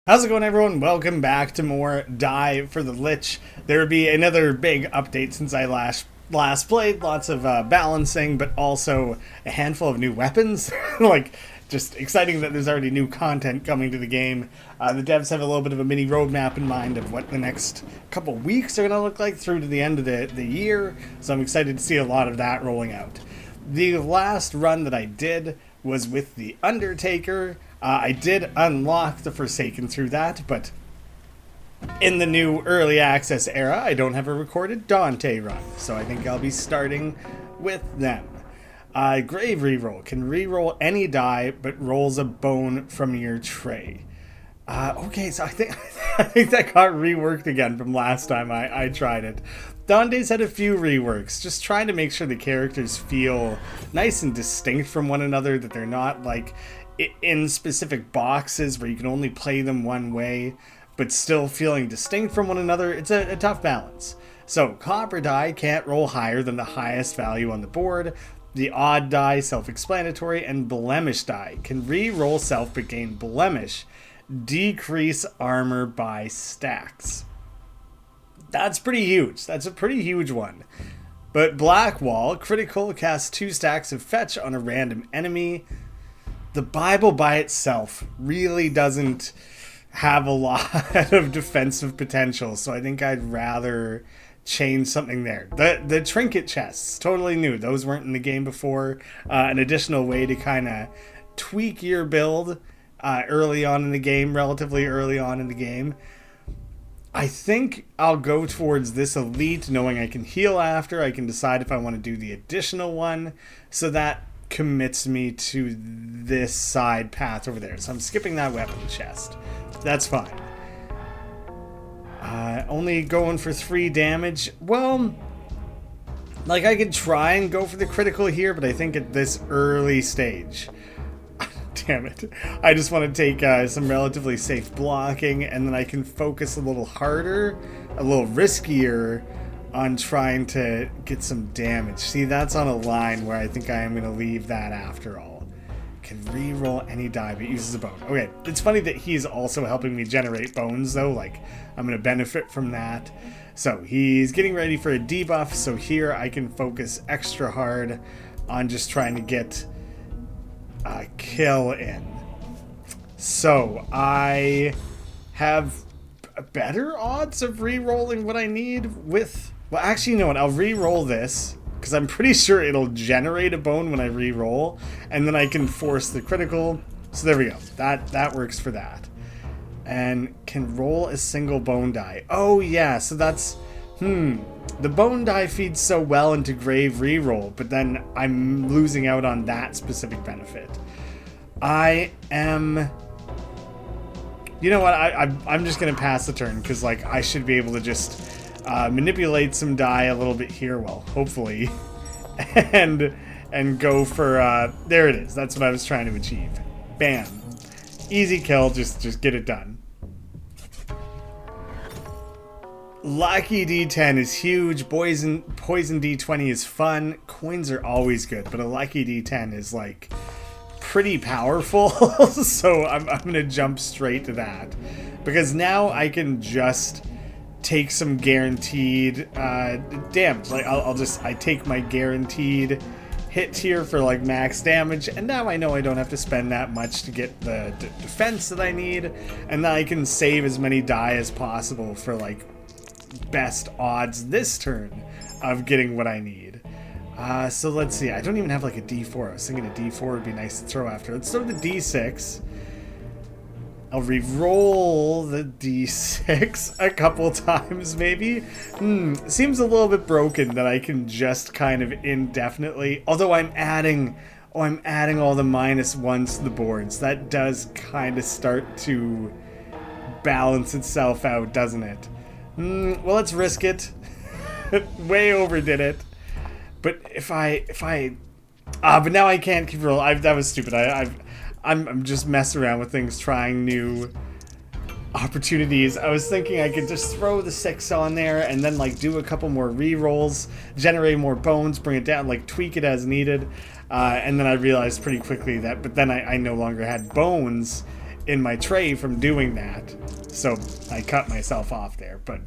How's it going, everyone? Welcome back to more Die for the Lich. There would be another big update since I last played. Lots of balancing, but also a handful of new weapons. Like, just exciting that there's already new content coming to the game. The devs have a little bit of a mini roadmap in mind of what the next couple weeks are going to look like through to the end of the year. So I'm excited to see a lot of that rolling out. The last run that I did was with the Undertaker. I did unlock the Forsaken through that, but in the new early access era, I don't have a recorded Dante run, so I think I'll be starting with them. Grave reroll can reroll any die, but rolls a bone from your tray. Okay, so I think that got reworked again from last time I tried it. Dante's had a few reworks, just trying to make sure the characters feel nice and distinct from one another, that they're not like in specific boxes where you can only play them one way, but still feeling distinct from one another. It's a tough balance. So, copper die can't roll higher than the highest value on the board. The odd die, self-explanatory, and blemish die can re-roll self but gain blemish. Decrease armor by stacks. That's pretty huge. That's a pretty huge one. But black wall, critical, casts 2 stacks of fetch on a random enemy. The Bible by itself really doesn't have a lot of defensive potential, so I think I'd rather change something there. The trinket chests, totally new. Those weren't in the game before. An additional way to kind of tweak your build early on in the game, relatively early on in the game. I think I'll go towards this elite, knowing I can heal after. I can decide if I want to do the additional one, so that commits me to this side path over there. So I'm skipping that weapon chest. That's fine. Only going for 3 damage. Well, like, I could try and go for the critical here, but I think at this early stage, damn it, I just want to take some relatively safe blocking, and then I can focus a little harder, a little riskier on trying to get some damage. See, that's on a line where I think I am going to leave that after all. Can re-roll any die but uses a bone. Okay, it's funny that he's also helping me generate bones though, like I'm going to benefit from that. So he's getting ready for a debuff, so here I can focus extra hard on just trying to get a kill in. So I have better odds of re-rolling what I need with... Well, actually, you know what? I'll re-roll this, because I'm pretty sure it'll generate a bone when I re-roll, and then I can force the critical. So there we go. That works for that. And can roll a single bone die. Oh, yeah, so that's... The bone die feeds so well into grave re-roll, but then I'm losing out on that specific benefit. I am... You know what? I'm just going to pass the turn, because like I should be able to just... manipulate some die a little bit here, well, hopefully, and go for, there it is. That's what I was trying to achieve. Bam. Easy kill, just get it done. Lucky D10 is huge. Poison D20 is fun. Coins are always good, but a lucky D10 is, like, pretty powerful, so I'm going to jump straight to that. Because now I can just... take some guaranteed damage. Like I take my guaranteed hit here for like max damage, and now I know I don't have to spend that much to get the defense that I need, and then I can save as many die as possible for like best odds this turn of getting what I need. So let's see. I don't even have like a D4. I was thinking a D4 would be nice to throw after. Let's throw the D6. I'll re-roll the D6 a couple times, maybe. Seems a little bit broken that I can just kind of indefinitely... Although I'm adding all the -1s to the boards. That does kind of start to balance itself out, doesn't it? Well, let's risk it. Way overdid it. But but now I can't keep rolling. That was stupid. I'm just messing around with things, trying new opportunities. I was thinking I could just throw the 6 on there and then like do a couple more re-rolls, generate more bones, bring it down, like tweak it as needed. And then I realized pretty quickly that, but then I no longer had bones in my tray from doing that. So I cut myself off there, but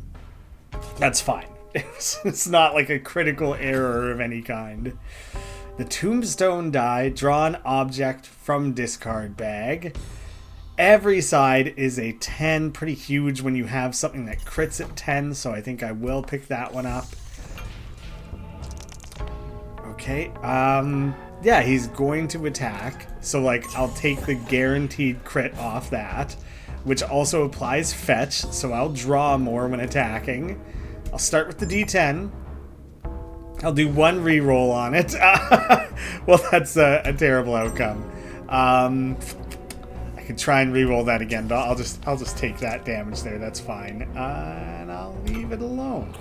that's fine. It's not like a critical error of any kind. The tombstone die, draw an object from discard bag. Every side is a 10, pretty huge when you have something that crits at 10, so I think I will pick that one up. Okay, yeah, he's going to attack, so like I'll take the guaranteed crit off that, which also applies fetch, so I'll draw more when attacking. I'll start with the D10. I'll do one reroll on it. Well, that's a terrible outcome. I could try and reroll that again, but I'll just take that damage there. That's fine, and I'll leave it alone.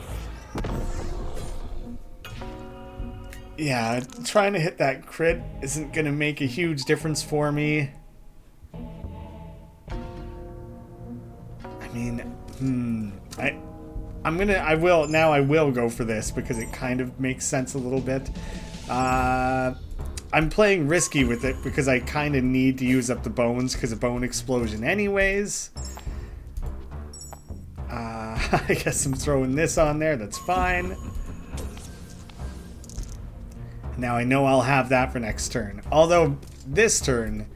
Yeah, trying to hit that crit isn't gonna make a huge difference for me. I mean, I will go for this because it kind of makes sense a little bit. I'm playing risky with it because I kind of need to use up the bones because of bone explosion anyways. I guess I'm throwing this on there, that's fine. Now I know I'll have that for next turn. Although this turn,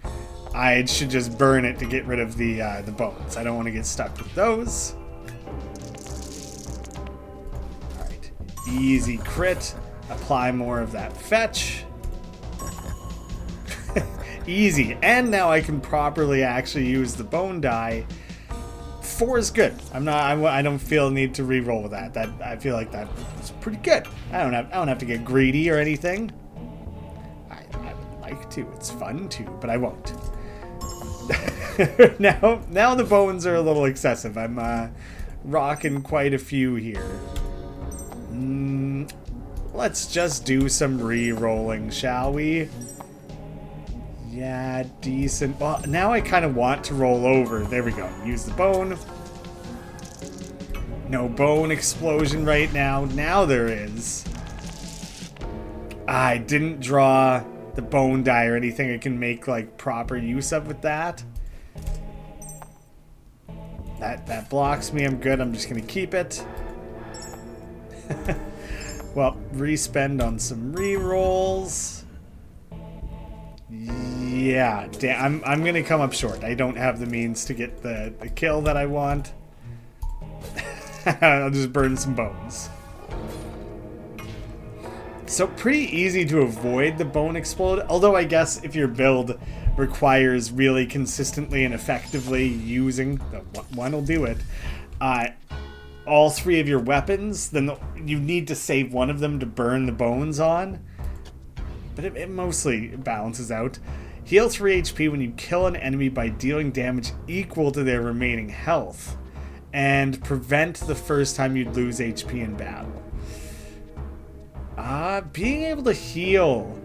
I should just burn it to get rid of the bones. I don't want to get stuck with those. Alright, easy crit. Apply more of that fetch. Easy. And now I can properly actually use the bone die. 4 is good. I don't feel a need to re-roll with that. I feel like that is pretty good. I don't have to get greedy or anything. I would like to. It's fun to, but I won't. Now the bones are a little excessive. I'm rocking quite a few here. Let's just do some re-rolling, shall we? Yeah, decent. Well, now I kind of want to roll over. There we go. Use the bone. No bone explosion right now. Now there is. I didn't draw the bone die or anything I can make like proper use of with that. That blocks me. I'm good. I'm just going to keep it. Well, respend on some re-rolls. Yeah, I'm gonna come up short. I don't have the means to get the kill that I want. I'll just burn some bones. So pretty easy to avoid the bone explode, although I guess if your build requires really consistently and effectively using, one will do it, all 3 of your weapons, then you need to save one of them to burn the bones on. But it mostly balances out. Heal 3 HP when you kill an enemy by dealing damage equal to their remaining health. And prevent the first time you'd lose HP in battle. Being able to heal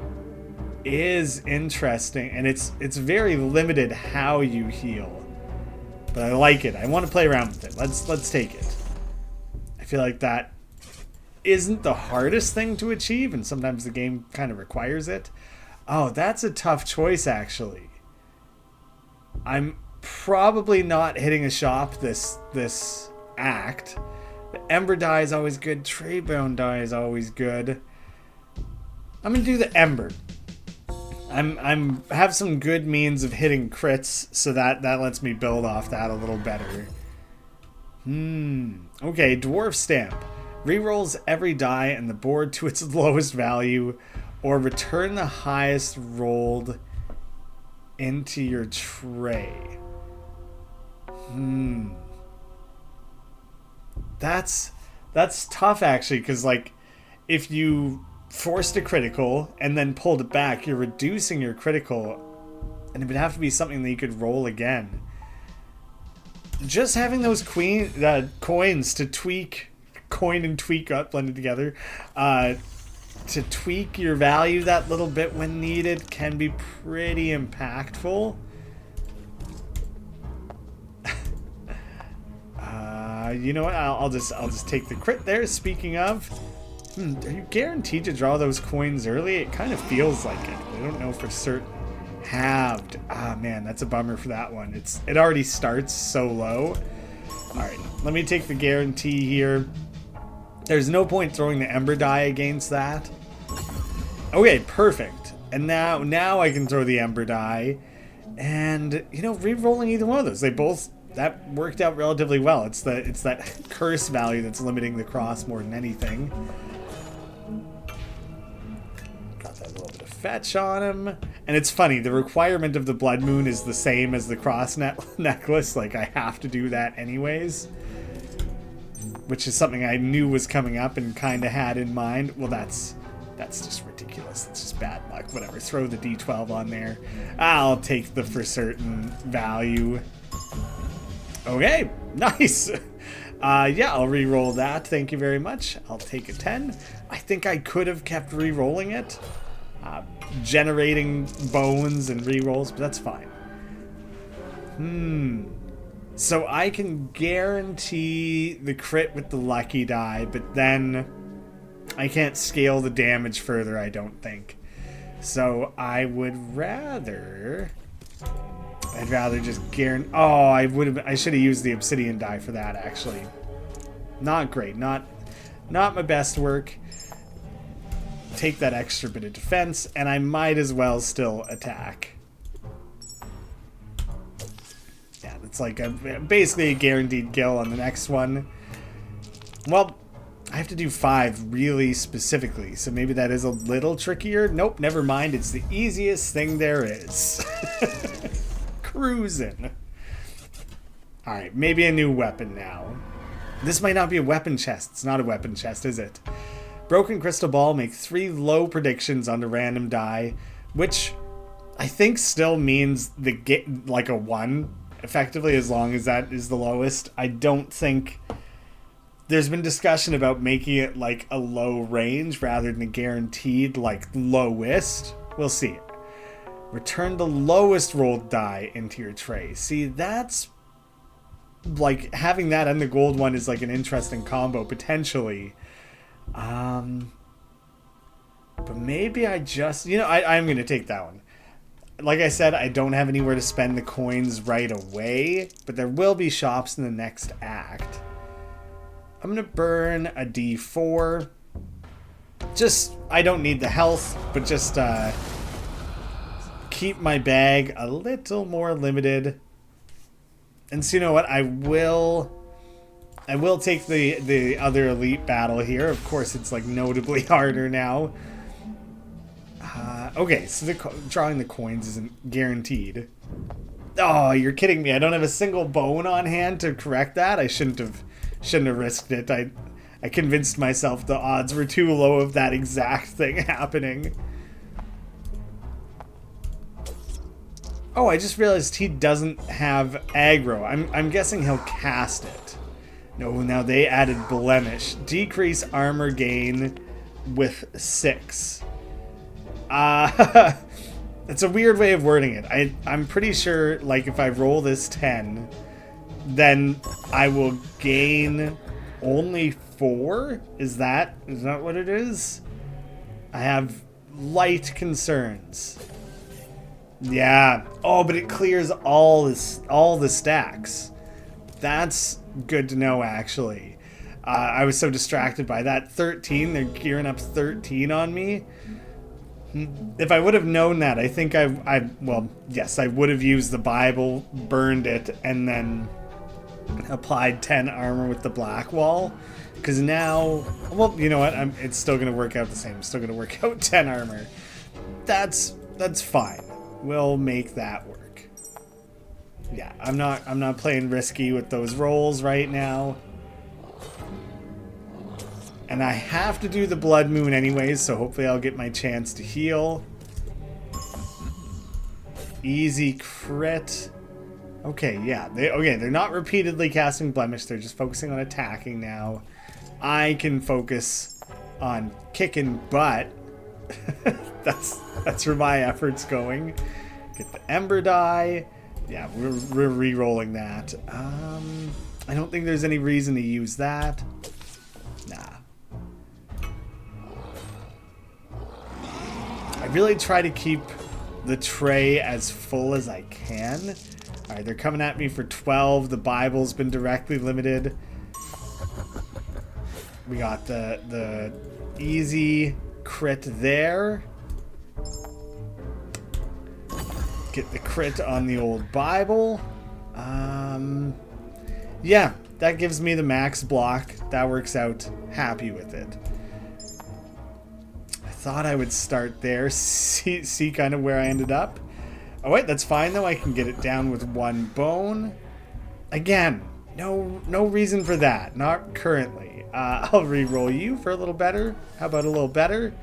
is interesting. And it's very limited how you heal. But I like it. I want to play around with it. Let's take it. I feel like that isn't the hardest thing to achieve, and sometimes the game kind of requires it. Oh, that's a tough choice, actually. I'm probably not hitting a shop this act. The Ember die is always good. Treybone die is always good. I'm gonna do the Ember. I'm have some good means of hitting crits, so that lets me build off that a little better. Okay, Dwarf Stamp. Rerolls every die and the board to its lowest value, or return the highest rolled into your tray. That's tough actually, because like if you forced a critical and then pulled it back, you're reducing your critical, and it would have to be something that you could roll again. Just having those coins to tweak. Coin and tweak got blended together. To tweak your value that little bit when needed can be pretty impactful. You know what? I'll just take the crit there. Speaking of, are you guaranteed to draw those coins early? It kind of feels like it. I don't know for certain. Halved. Ah, man, that's a bummer for that one. It already starts so low. All right, let me take the guarantee here. There's no point throwing the Ember die against that. Okay, perfect. And now I can throw the Ember die. And, you know, re-rolling either one of those. That worked out relatively well. It's that curse value that's limiting the cross more than anything. Got that little bit of fetch on him. And it's funny, the requirement of the Blood Moon is the same as the cross necklace. Like, I have to do that anyways. Which is something I knew was coming up and kind of had in mind. Well, that's just ridiculous. That's just bad luck. Whatever, throw the D12 on there. I'll take the for certain value. Okay, nice. Yeah, I'll re-roll that. Thank you very much. I'll take a 10. I think I could have kept re-rolling it. Generating bones and re-rolls, but that's fine. So I can guarantee the crit with the lucky die, but then I can't scale the damage further, I don't think. So I would rather... I'd rather just guarantee... Oh, I should have used the obsidian die for that, actually. Not great. Not my best work. Take that extra bit of defense, and I might as well still attack. Yeah, it's like basically a guaranteed kill on the next one. Well, I have to do 5 really specifically, so maybe that is a little trickier. Nope, never mind. It's the easiest thing there is. Cruising. Alright, maybe a new weapon now. This might not be a weapon chest. It's not a weapon chest, is it? Broken Crystal Ball, make 3 low predictions on the random die, which I think still means like a 1, effectively, as long as that is the lowest. I don't think... There's been discussion about making it like a low range rather than a guaranteed like lowest. We'll see. Return the lowest rolled die into your tray. See, that's like having that and the gold one is like an interesting combo potentially. But maybe I just, you know, I'm going to take that one. Like I said, I don't have anywhere to spend the coins right away, but there will be shops in the next act. I'm going to burn a D4. Just, I don't need the health, but just keep my bag a little more limited. And so you know what? I will take the other elite battle here. Of course, it's like notably harder now. Okay, so drawing the coins isn't guaranteed. Oh, you're kidding me. I don't have a single bone on hand to correct that. I shouldn't have risked it. I convinced myself the odds were too low of that exact thing happening. Oh, I just realized he doesn't have aggro. I'm guessing he'll cast it. No, now they added blemish. Decrease armor gain with 6. It's a weird way of wording it. I'm pretty sure, like, if I roll this 10, then I will gain only 4? Is that what it is? I have light concerns. Yeah. Oh, but it clears all the stacks. That's good to know, actually. I was so distracted by that. 13, they're gearing up 13 on me. If I would have known that, I think well, yes, I would have used the Bible, burned it, and then applied 10 armor with the black wall. Because now, well, you know what? It's still going to work out the same. I'm still going to work out 10 armor. That's fine. We'll make that work. Yeah, I'm not playing risky with those rolls right now. And I have to do the Blood Moon anyways, so hopefully I'll get my chance to heal. Easy crit. Okay, yeah. They're not repeatedly casting Blemish. They're just focusing on attacking now. I can focus on kicking butt. That's where my effort's going. Get the Ember die. Yeah, we're re-rolling that. I don't think there's any reason to use that. Nah. I really try to keep the tray as full as I can. All right, they're coming at me for 12. The Bible's been directly limited. We got the easy crit there. Get the crit on the old Bible. Yeah, that gives me the max block. That works out. Happy with it. I thought I would start there. See kind of where I ended up. Oh wait, that's fine though. I can get it down with one bone. Again, no reason for that. Not currently. I'll re-roll you for a little better. How about a little better?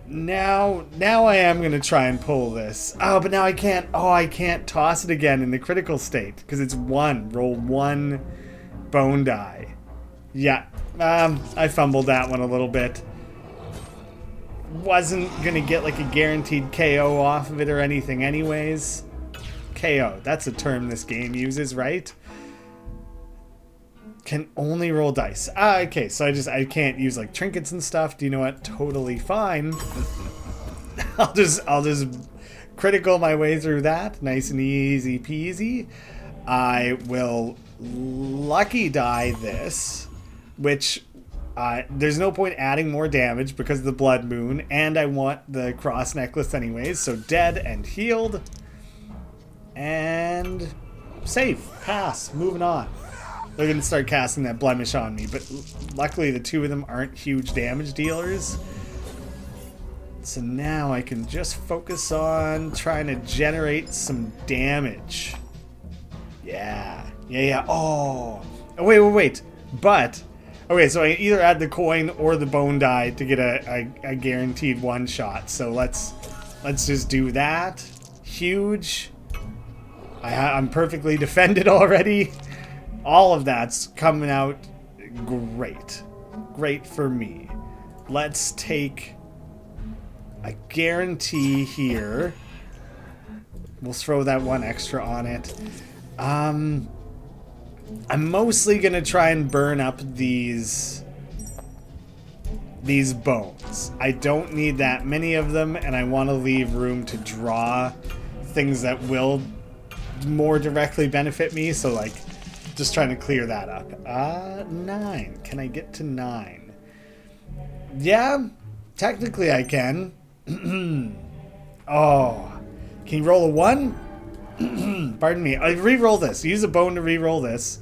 Now I am going to try and pull this. Oh, but now I can't. Oh, I can't toss it again in the critical state because it's one. Roll one bone die. Yeah, I fumbled that one a little bit. Wasn't going to get like a guaranteed KO off of it or anything anyways. KO, that's a term this game uses, right? Can only roll dice. Okay, so I can't use like trinkets and stuff. Do you know what? Totally fine. I'll just critical my way through that. Nice and easy peasy. I will lucky die this, which there's no point adding more damage because of the blood moon, and I want the cross necklace anyways. So dead and healed, and save, pass, moving on. They're going to start casting that blemish on me, but luckily the two of them aren't huge damage dealers. So now I can just focus on trying to generate some damage. Yeah. Oh, wait. But, okay, so I either add the coin or the bone die to get a guaranteed one shot. So let's just do that. Huge. I'm perfectly defended already. All of that's coming out great. Great for me. Let's take a guarantee here. We'll throw that one extra on it. I'm mostly going to try and burn up these bones. I don't need that many of them, and I want to leave room to draw things that will more directly benefit me. So, like, just trying to clear that up. 9. Can I get to 9? Yeah, technically I can. Oh, can you roll a 1? Pardon me. I re-roll this. Use a bone to re-roll this.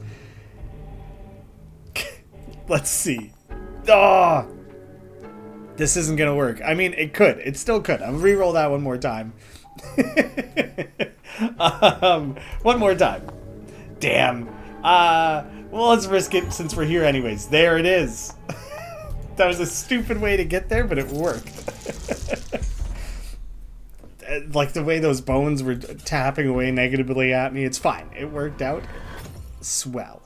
Let's see. Oh, this isn't gonna work. I mean, it could. It still could. I'm gonna re-roll that one more time. One more time. Damn. Well, let's risk it since we're here anyways. There it is. That was a stupid way to get there, but it worked. Like the way those bones were tapping away negatively at me, it's fine. It worked out. Swell.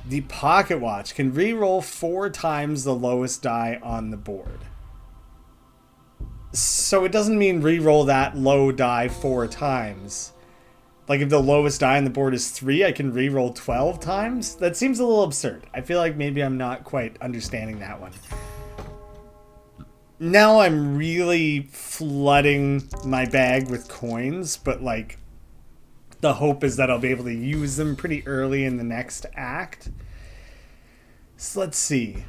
The pocket watch can re-roll 4 times the lowest die on the board. So it doesn't mean re-roll that low die 4 times. Like, if the lowest die on the board is 3, I can re-roll 12 times? That seems a little absurd. I feel like maybe I'm not quite understanding that one. Now I'm really flooding my bag with coins, but, like, the hope is that I'll be able to use them pretty early in the next act. So let's see.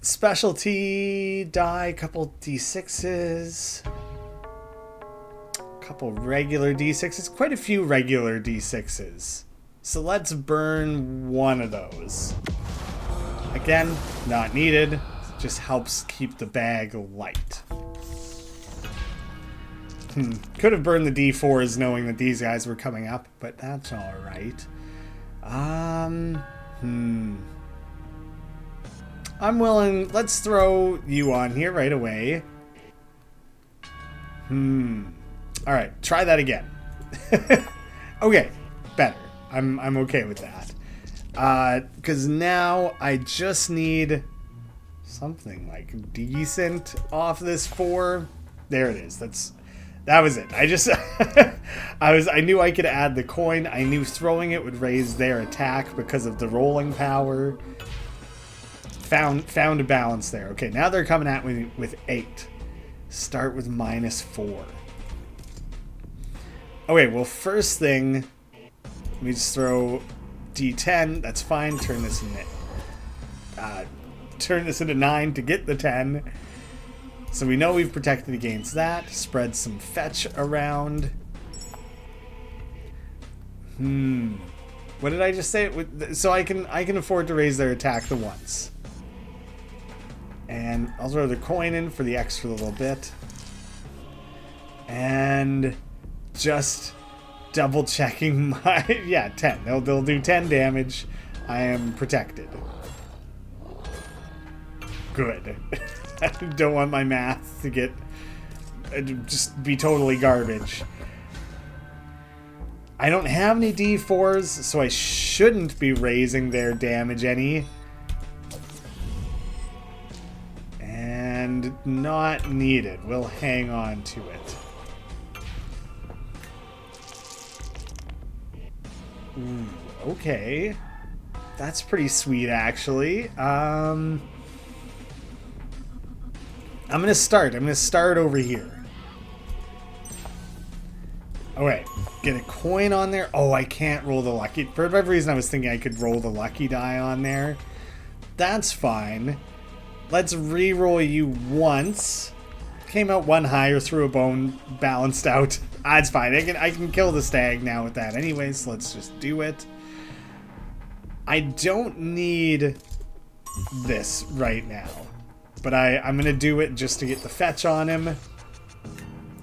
Specialty die, couple D6s. Couple regular D6s, quite a few regular D6s. So let's burn one of those. Again, not needed. Just helps keep the bag light. Could have burned the D4s knowing that these guys were coming up, but that's alright. I'm willing. Let's throw you on here right away. Alright, try that again. Okay, better. I'm okay with that. Because now I just need something like decent off this 4. There it is. That was it. I knew I could add the coin. I knew throwing it would raise their attack because of the rolling power. Found a balance there. Okay, now they're coming at me with 8. Start with -4. Okay, well, first thing, let me just throw D10. That's fine. Turn this into 9 to get the 10. So we know we've protected against that. Spread some fetch around. What did I just say? So I can afford to raise their attack the once. And I'll throw the coin in for the extra little bit. And just double checking my... Yeah, 10. They'll do 10 damage. I am protected. Good. I don't want my math to get... just be totally garbage. I don't have any D4s, so I shouldn't be raising their damage any. And not needed. We'll hang on to it. Ooh, okay. That's pretty sweet, actually. I'm gonna start over here. Alright, get a coin on there. Oh, I can't roll the lucky. For whatever reason, I was thinking I could roll the lucky die on there. That's fine. Let's re-roll you once. Came out one higher, threw a bone, balanced out. It's fine. I can kill the stag now with that anyways, so let's just do it. I don't need this right now. But I'm going to do it just to get the fetch on him.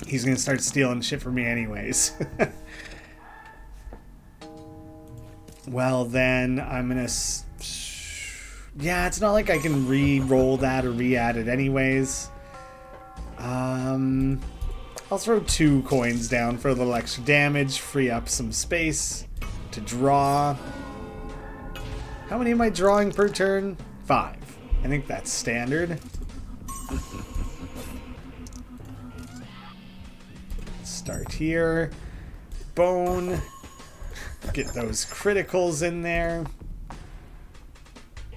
He's going to start stealing shit from me anyways. Well, then I'm going to... Yeah, it's not like I can re-roll that or re-add it anyways. I'll throw 2 coins down for a little extra damage. Free up some space to draw. How many am I drawing per turn? 5. I think that's standard. Start here. Bone. Get those criticals in there.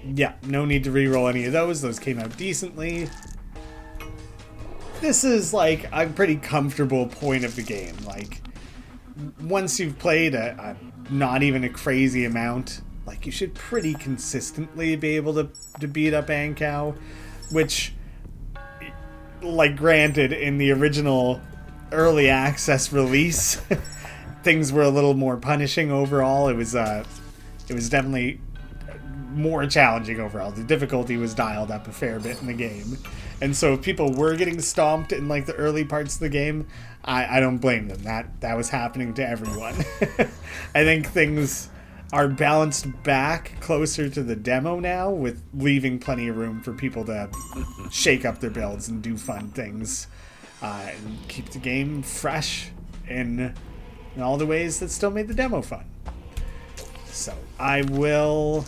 Yeah, no need to re-roll any of those. Those came out decently. This is like a pretty comfortable point of the game. Like, once you've played a not even a crazy amount, like, you should pretty consistently be able to beat up Ankow, which, like, granted, in the original early access release, things were a little more punishing overall. It was definitely more challenging overall. The difficulty was dialed up a fair bit in the game. And so if people were getting stomped in, like, the early parts of the game, I don't blame them. That was happening to everyone. I think things are balanced back closer to the demo now, with leaving plenty of room for people to shake up their builds and do fun things, and keep the game fresh in all the ways that still made the demo fun. So I will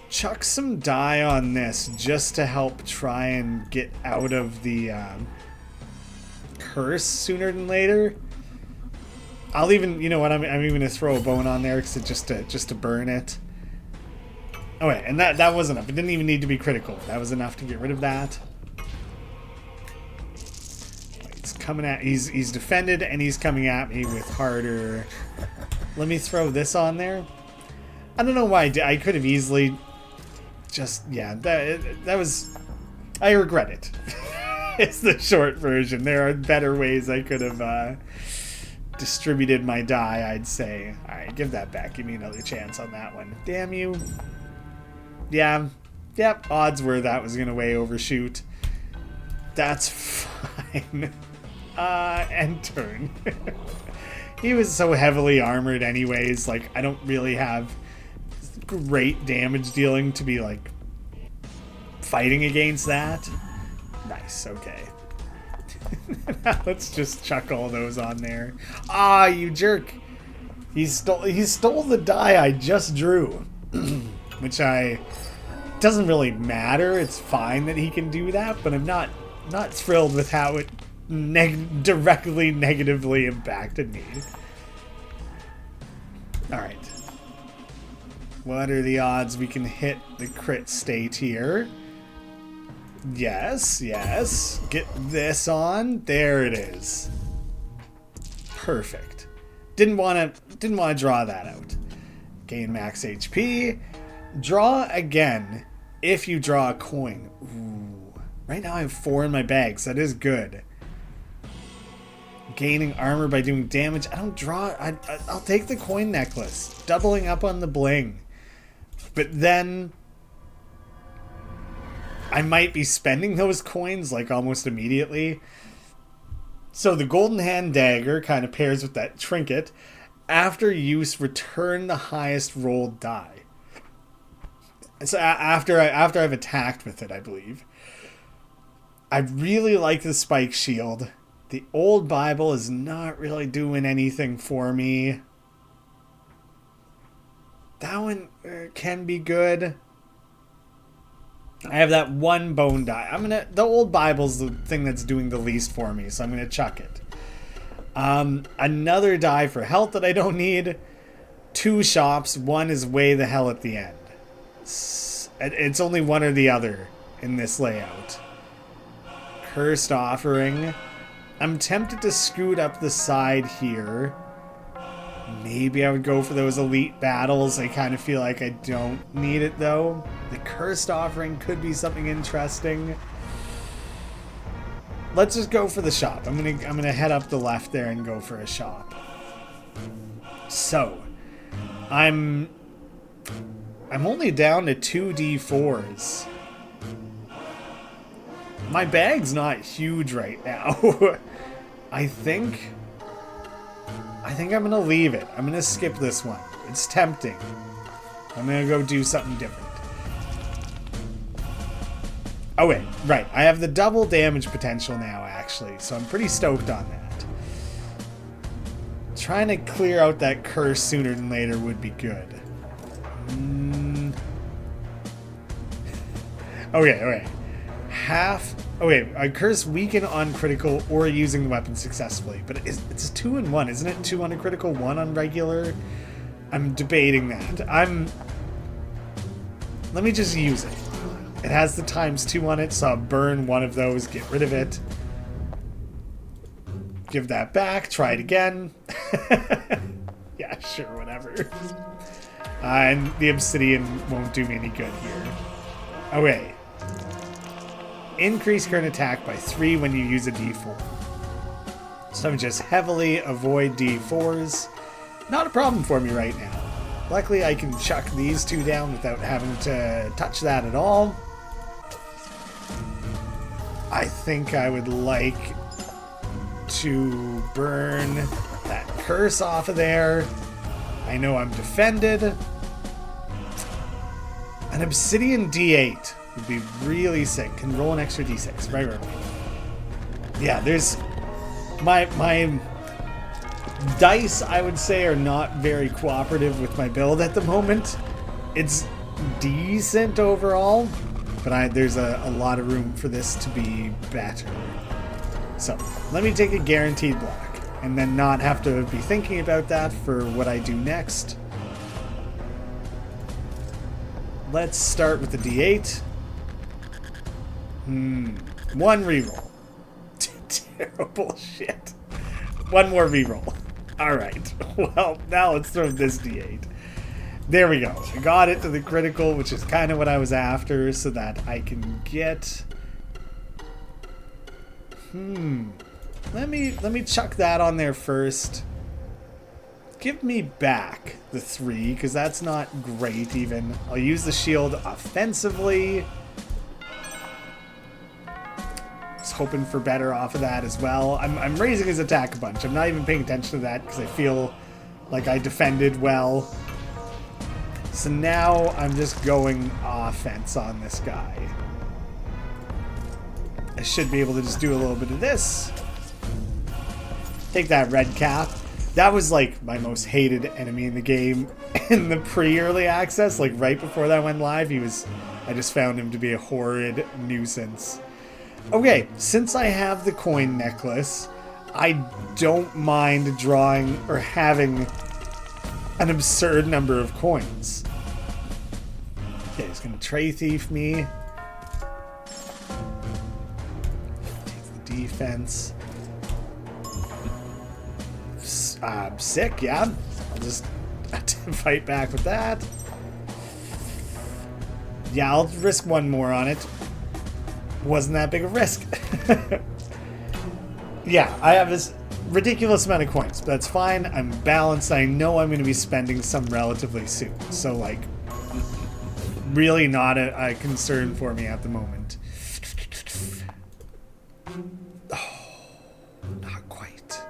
chuck some die on this just to help try and get out of the curse sooner than later. I'll even, you know what, I'm even gonna throw a bone on there just to burn it. Oh wait, and that was enough. It didn't even need to be critical. That was enough to get rid of that. He's coming at. He's defended, and he's coming at me with harder. Let me throw this on there. I don't know why I could have easily just, yeah. That was. I regret it. It's the short version. There are better ways I could have distributed my die, I'd say. Alright, give that back. Give me another chance on that one. Damn you. Yeah. Yep, odds were that was going to way overshoot. That's fine. End turn. He was so heavily armored anyways, like, I don't really have great damage dealing to be, like, fighting against that. Nice, okay. Now let's just chuck all those on there. Ah, you jerk! He stole the die I just drew, which doesn't really matter. It's fine that he can do that, but I'm not thrilled with how it directly negatively impacted me. All right. What are the odds we can hit the crit state here? Yes, yes. Get this on. There it is. Perfect. Didn't want to draw that out. Gain max HP. Draw again if you draw a coin. Ooh. Right now I have 4 in my bag, so that is good. Gaining armor by doing damage. I don't draw. I'll take the coin necklace. Doubling up on the bling. But then I might be spending those coins like almost immediately. So the golden hand dagger kind of pairs with that trinket. After use, return the highest rolled die. So after I've attacked with it, I believe. I really like the spike shield. The old Bible is not really doing anything for me. That one can be good. I have that one bone die. The old Bible's the thing that's doing the least for me, so I'm gonna chuck it. Another die for health that I don't need. 2 shops. One is way the hell at the end. It's only one or the other in this layout. Cursed offering. I'm tempted to scoot up the side here. Maybe I would go for those elite battles. I kind of feel like I don't need it though. The cursed offering could be something interesting. Let's just go for the shop. I'm gonna head up the left there and go for a shop. So, I'm only down to 2 D4s. My bag's not huge right now. I think I'm gonna leave it. I'm gonna skip this one. It's tempting. I'm gonna go do something different. Oh wait, right. I have the double damage potential now, actually, so I'm pretty stoked on that. Trying to clear out that curse sooner than later would be good. Okay. A curse weaken on critical or using the weapon successfully. But it's a 2-in-1, isn't it? 2 on a critical, 1 on regular? I'm debating that. Let me just use it. It has the ×2 on it, so I'll burn one of those, get rid of it. Give that back, try it again. Yeah, sure, whatever. And the obsidian won't do me any good here. Okay. Increase current attack by 3 when you use a D4. So I'm just heavily avoid D4s. Not a problem for me right now. Luckily I can chuck these 2 down without having to touch that at all. I think I would like to burn that curse off of there. I know I'm defended. An obsidian D8 would be really sick. Can roll an extra D6. Right. Yeah, there's... My dice, I would say, are not very cooperative with my build at the moment. It's decent overall, but there's a lot of room for this to be better. So, let me take a guaranteed block, and then not have to be thinking about that for what I do next. Let's start with the D8. 1 reroll. Terrible shit. 1 more reroll. Alright. Well, now let's throw this D8. There we go. I got it to the critical, which is kind of what I was after, so that I can get... Let me chuck that on there first. Give me back the 3, because that's not great even. I'll use the shield offensively. Just hoping for better off of that as well. I'm raising his attack a bunch. I'm not even paying attention to that because I feel like I defended well. So now I'm just going offense on this guy. I should be able to just do a little bit of this. Take that red cap. That was like my most hated enemy in the game in the pre-early access. Like right before that went live, I just found him to be a horrid nuisance. Okay, since I have the coin necklace, I don't mind drawing or having an absurd number of coins. Okay, he's gonna tray thief me. defense. Sick, yeah. I'll just fight back with that. Yeah, I'll risk one more on it. Wasn't that big a risk. Yeah, I have this ridiculous amount of coins, but that's fine. I'm balanced. I know I'm going to be spending some relatively soon. So, like, really not a concern for me at the moment. Oh, not quite.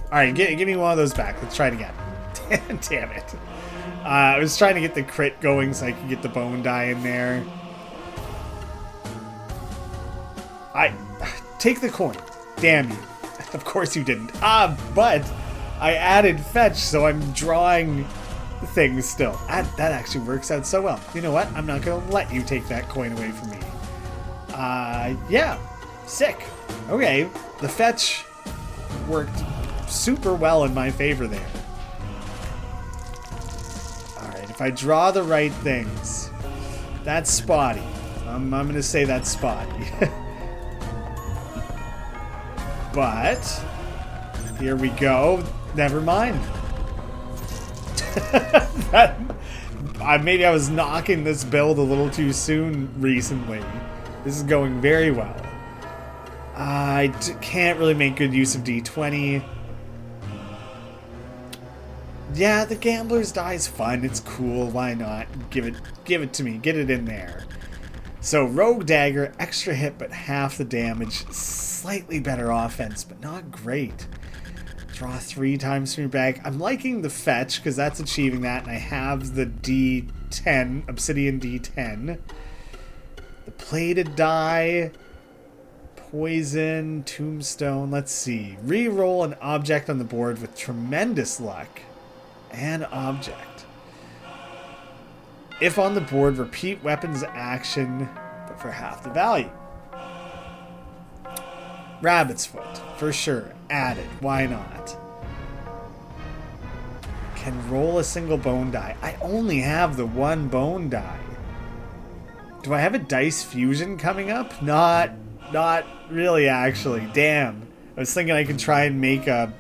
Alright, give me one of those back. Let's try it again. Damn it. I was trying to get the crit going so I could get the bone die in there. Take the coin. Damn you. Of course you didn't. But I added fetch, so I'm drawing things still. That actually works out so well. You know what? I'm not going to let you take that coin away from me. Yeah. Sick. Okay. The fetch worked super well in my favor there. Alright, if I draw the right things, that's spotty. I'm going to say that's spotty. But here we go. Never mind. Maybe I was knocking this build a little too soon recently. This is going very well. I can't really make good use of D20. Yeah, the gambler's die is fun. It's cool. Why not? Give it to me. Get it in there. So rogue dagger, extra hit but half the damage. Slightly better offense, but not great. Draw 3 times from your bag. I'm liking the fetch because that's achieving that, and I have the D10, obsidian D10. The plated die, poison, tombstone. Let's see. Reroll an object on the board with tremendous luck. An object. If on the board, repeat weapon's action, but for half the value. Rabbit's foot, for sure. Added. Why not? Can roll a single bone die. I only have the one bone die. Do I have a dice fusion coming up? Not really, actually. Damn. I was thinking I could try and make a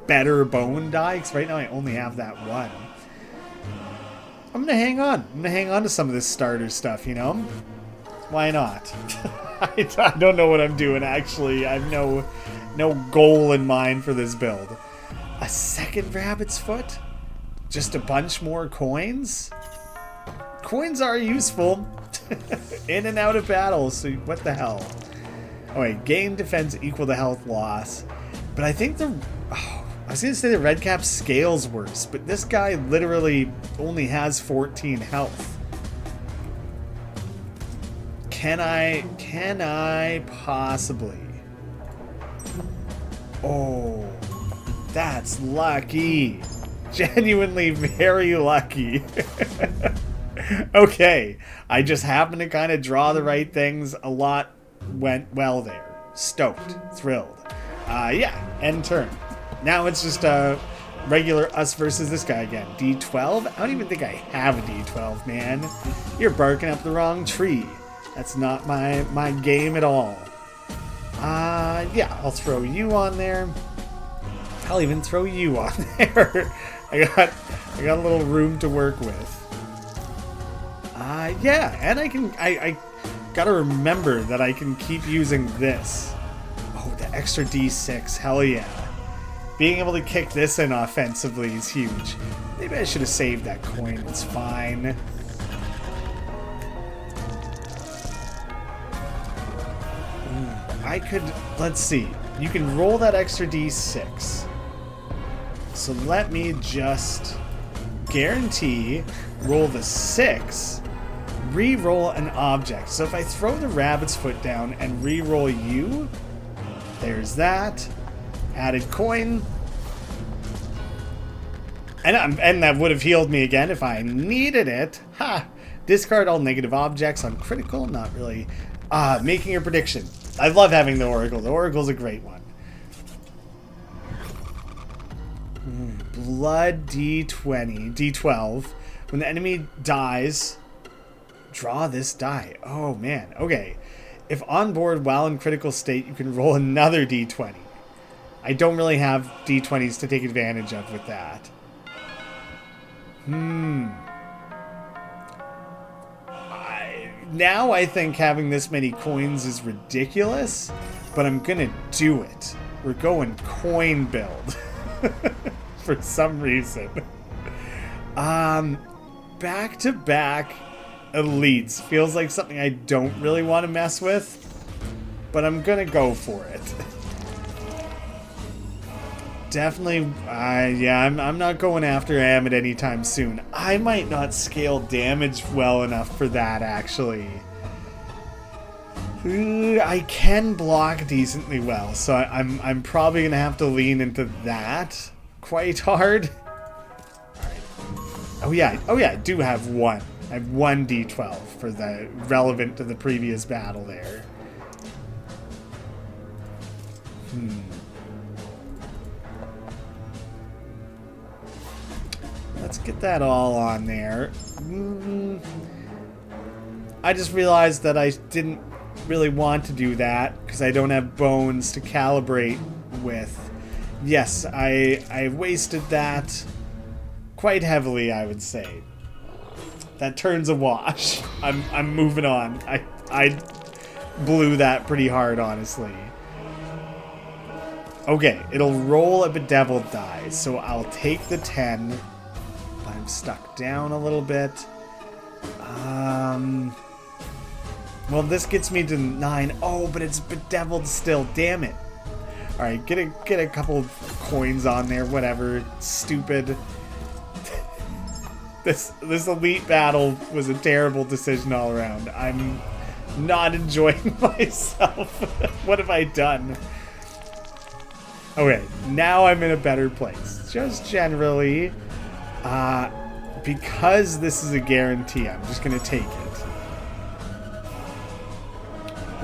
better bone die, because right now I only have that one. I'm gonna hang on. I'm gonna hang on to some of this starter stuff, you know? Why not? I don't know what I'm doing, actually. I have no goal in mind for this build. A second rabbit's foot? Just a bunch more coins? Coins are useful. In and out of battle, so what the hell? Oh wait, gain defense equal to health loss. But I think I was going to say the red cap scales worse, but this guy literally only has 14 health. Can I possibly? Oh, that's lucky. Genuinely very lucky. Okay, I just happened to kind of draw the right things. A lot went well there. Stoked. Thrilled. Yeah, end turn. Now it's just regular us versus this guy again. D12? I don't even think I have a D12, man. You're barking up the wrong tree. That's not my game at all. Yeah, I'll throw you on there. I'll even throw you on there. I got a little room to work with. Yeah, and I gotta remember that I can keep using this. Oh, the extra D6, hell yeah. Being able to kick this in offensively is huge. Maybe I should have saved that coin, it's fine. I could, let's see. You can roll that extra D6. So let me just guarantee roll the 6. Re-roll an object. So if I throw the rabbit's foot down and re-roll you, there's that. Added coin. And that would have healed me again if I needed it. Ha! Discard all negative objects on critical. Not really. Making a prediction. I love having the Oracle. The Oracle's a great one. Blood D20. D12. When the enemy dies, draw this die. Oh, man. Okay. If on board while in critical state, you can roll another d20. I don't really have d20s to take advantage of with that. Now I think having this many coins is ridiculous, but I'm gonna do it. We're going coin build. For some reason. Back-to-back elites. Feels like something I don't really want to mess with, but I'm gonna go for it. Definitely, yeah, I'm not going after Amit anytime soon. I might not scale damage well enough for that, actually. I can block decently well, so I'm probably gonna have to lean into that quite hard. Oh yeah, I do have one. I have one d12 for the relevant to the previous battle there. Let's get that all on there. I just realized that I didn't really want to do that because I don't have bones to calibrate with. Yes, I wasted that quite heavily, I would say. That turns a wash. I'm moving on. I blew that pretty hard, honestly. Okay, it'll roll a bedeviled die, so I'll take the 10. I'm stuck down a little bit. Well, this gets me to 9. Oh, but it's bedeviled still. Damn it. All right, get a couple coins on there. Whatever. Stupid. This elite battle was a terrible decision all around. I'm not enjoying myself. What have I done? Okay, now I'm in a better place. Just generally, because this is a guarantee, I'm just gonna take it.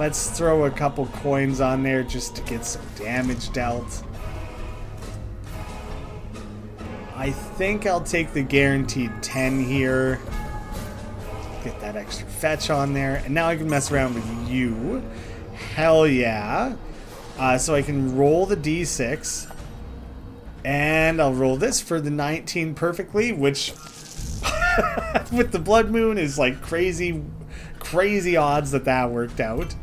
Let's throw a couple coins on there just to get some damage dealt. I think I'll take the guaranteed 10 here. Get that extra fetch on there. And now I can mess around with you. Hell yeah. So I can roll the d6. And I'll roll this for the 19 perfectly, which with the blood moon is like crazy odds that worked out.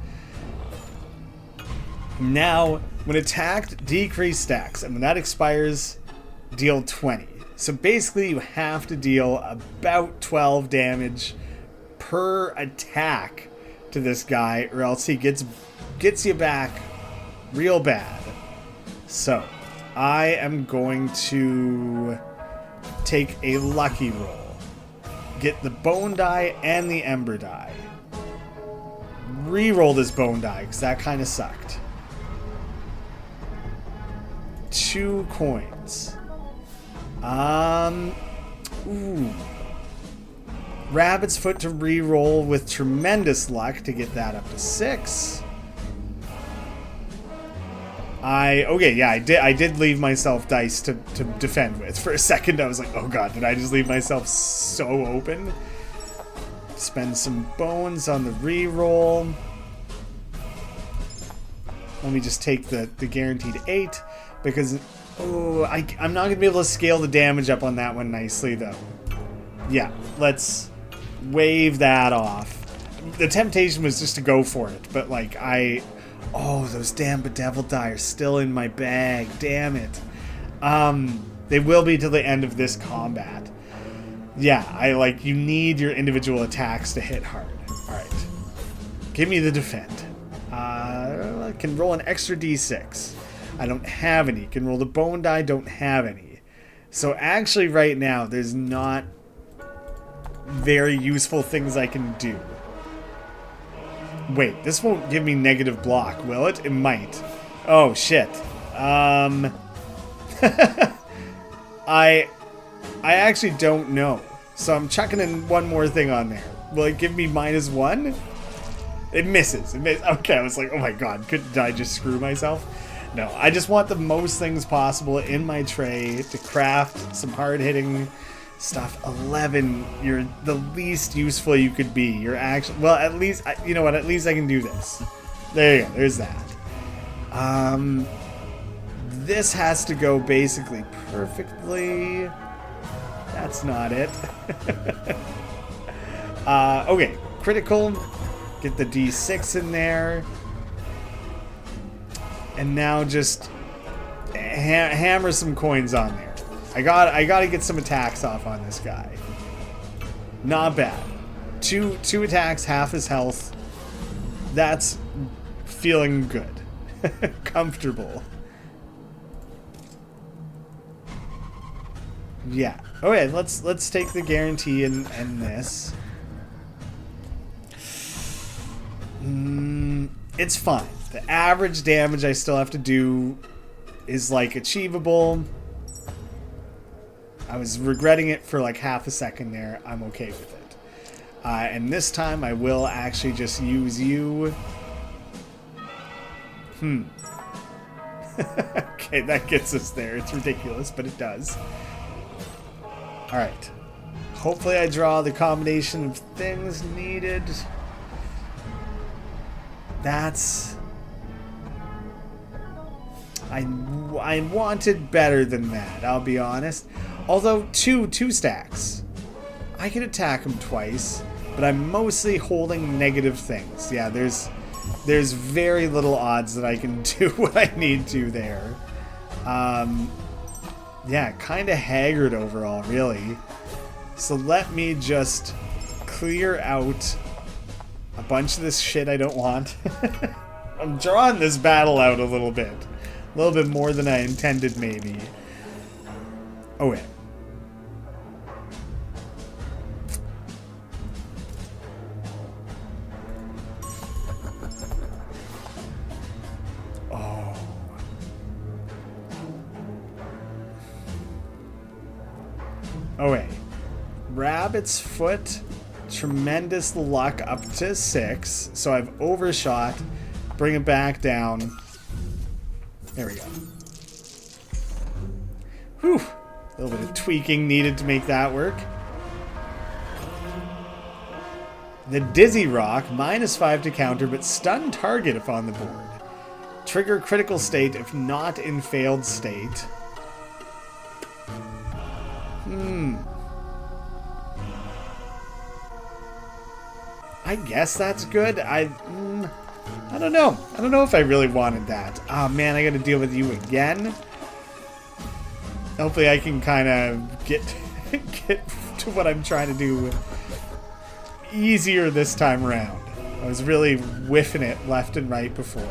Now, when attacked, decrease stacks. And when that expires, deal 20. So basically you have to deal about 12 damage per attack to this guy, or else he gets you back real bad. So I am going to take a lucky roll. Get the bone die and the ember die. Reroll this bone die, because that kind of sucked. 2 coins. Ooh. Rabbit's Foot to re-roll with tremendous luck to get that up to 6. Okay, yeah, I did leave myself dice to defend with. For a second, I was like, oh god, did I just leave myself so open? Spend some bones on the re-roll. Let me just take the guaranteed 8, because I'm not going to be able to scale the damage up on that one nicely, though. Yeah, let's wave that off. The temptation was just to go for it, but like oh, those damn bedeviled die are still in my bag. Damn it. They will be till the end of this combat. Yeah, you need your individual attacks to hit hard. Alright. Give me the defend. I can roll an extra d6. I don't have any. Can roll the bone die, don't have any. So actually right now, there's not very useful things I can do. Wait, this won't give me negative block, will it? It might. Oh, shit. I actually don't know. So I'm chucking in one more thing on there. Will it give me -1? It misses. Okay, I was like, oh my god, did I just screw myself? No, I just want the most things possible in my tray to craft some hard-hitting Stuff 11. You're the least useful you could be. You're actually, well, at least, you know what? At least I can do this. There you go. There's that. This has to go basically perfectly. That's not it. Okay, critical. Get the D6 in there. And now just hammer some coins on there. I gotta get some attacks off on this guy. Not bad. Two attacks, half his health. That's feeling good. Comfortable. Yeah. Okay, let's take the guarantee and this. It's fine. The average damage I still have to do is like achievable. I was regretting it for like half a second there. I'm okay with it. And this time I will actually just use you. Okay, that gets us there. It's ridiculous, but it does. Alright. Hopefully I draw the combination of things needed. That's... I wanted better than that, I'll be honest. Although, two stacks. I can attack him twice, but I'm mostly holding negative things. Yeah, there's very little odds that I can do what I need to there. Yeah, kind of haggard overall, really. So let me just clear out a bunch of this shit I don't want. I'm drawing this battle out a little bit. A little bit more than I intended, maybe. Oh, yeah. Oh wait. Rabbit's Foot, tremendous luck up to 6. So I've overshot. Bring it back down. There we go. Whew. A little bit of tweaking needed to make that work. The Dizzy Rock, -5 to counter, but stun target if on the board. Trigger critical state if not in failed state. I guess that's good. I don't know. I don't know if I really wanted that. Oh man, I gotta deal with you again. Hopefully I can kind of get to what I'm trying to do easier this time around. I was really whiffing it left and right before.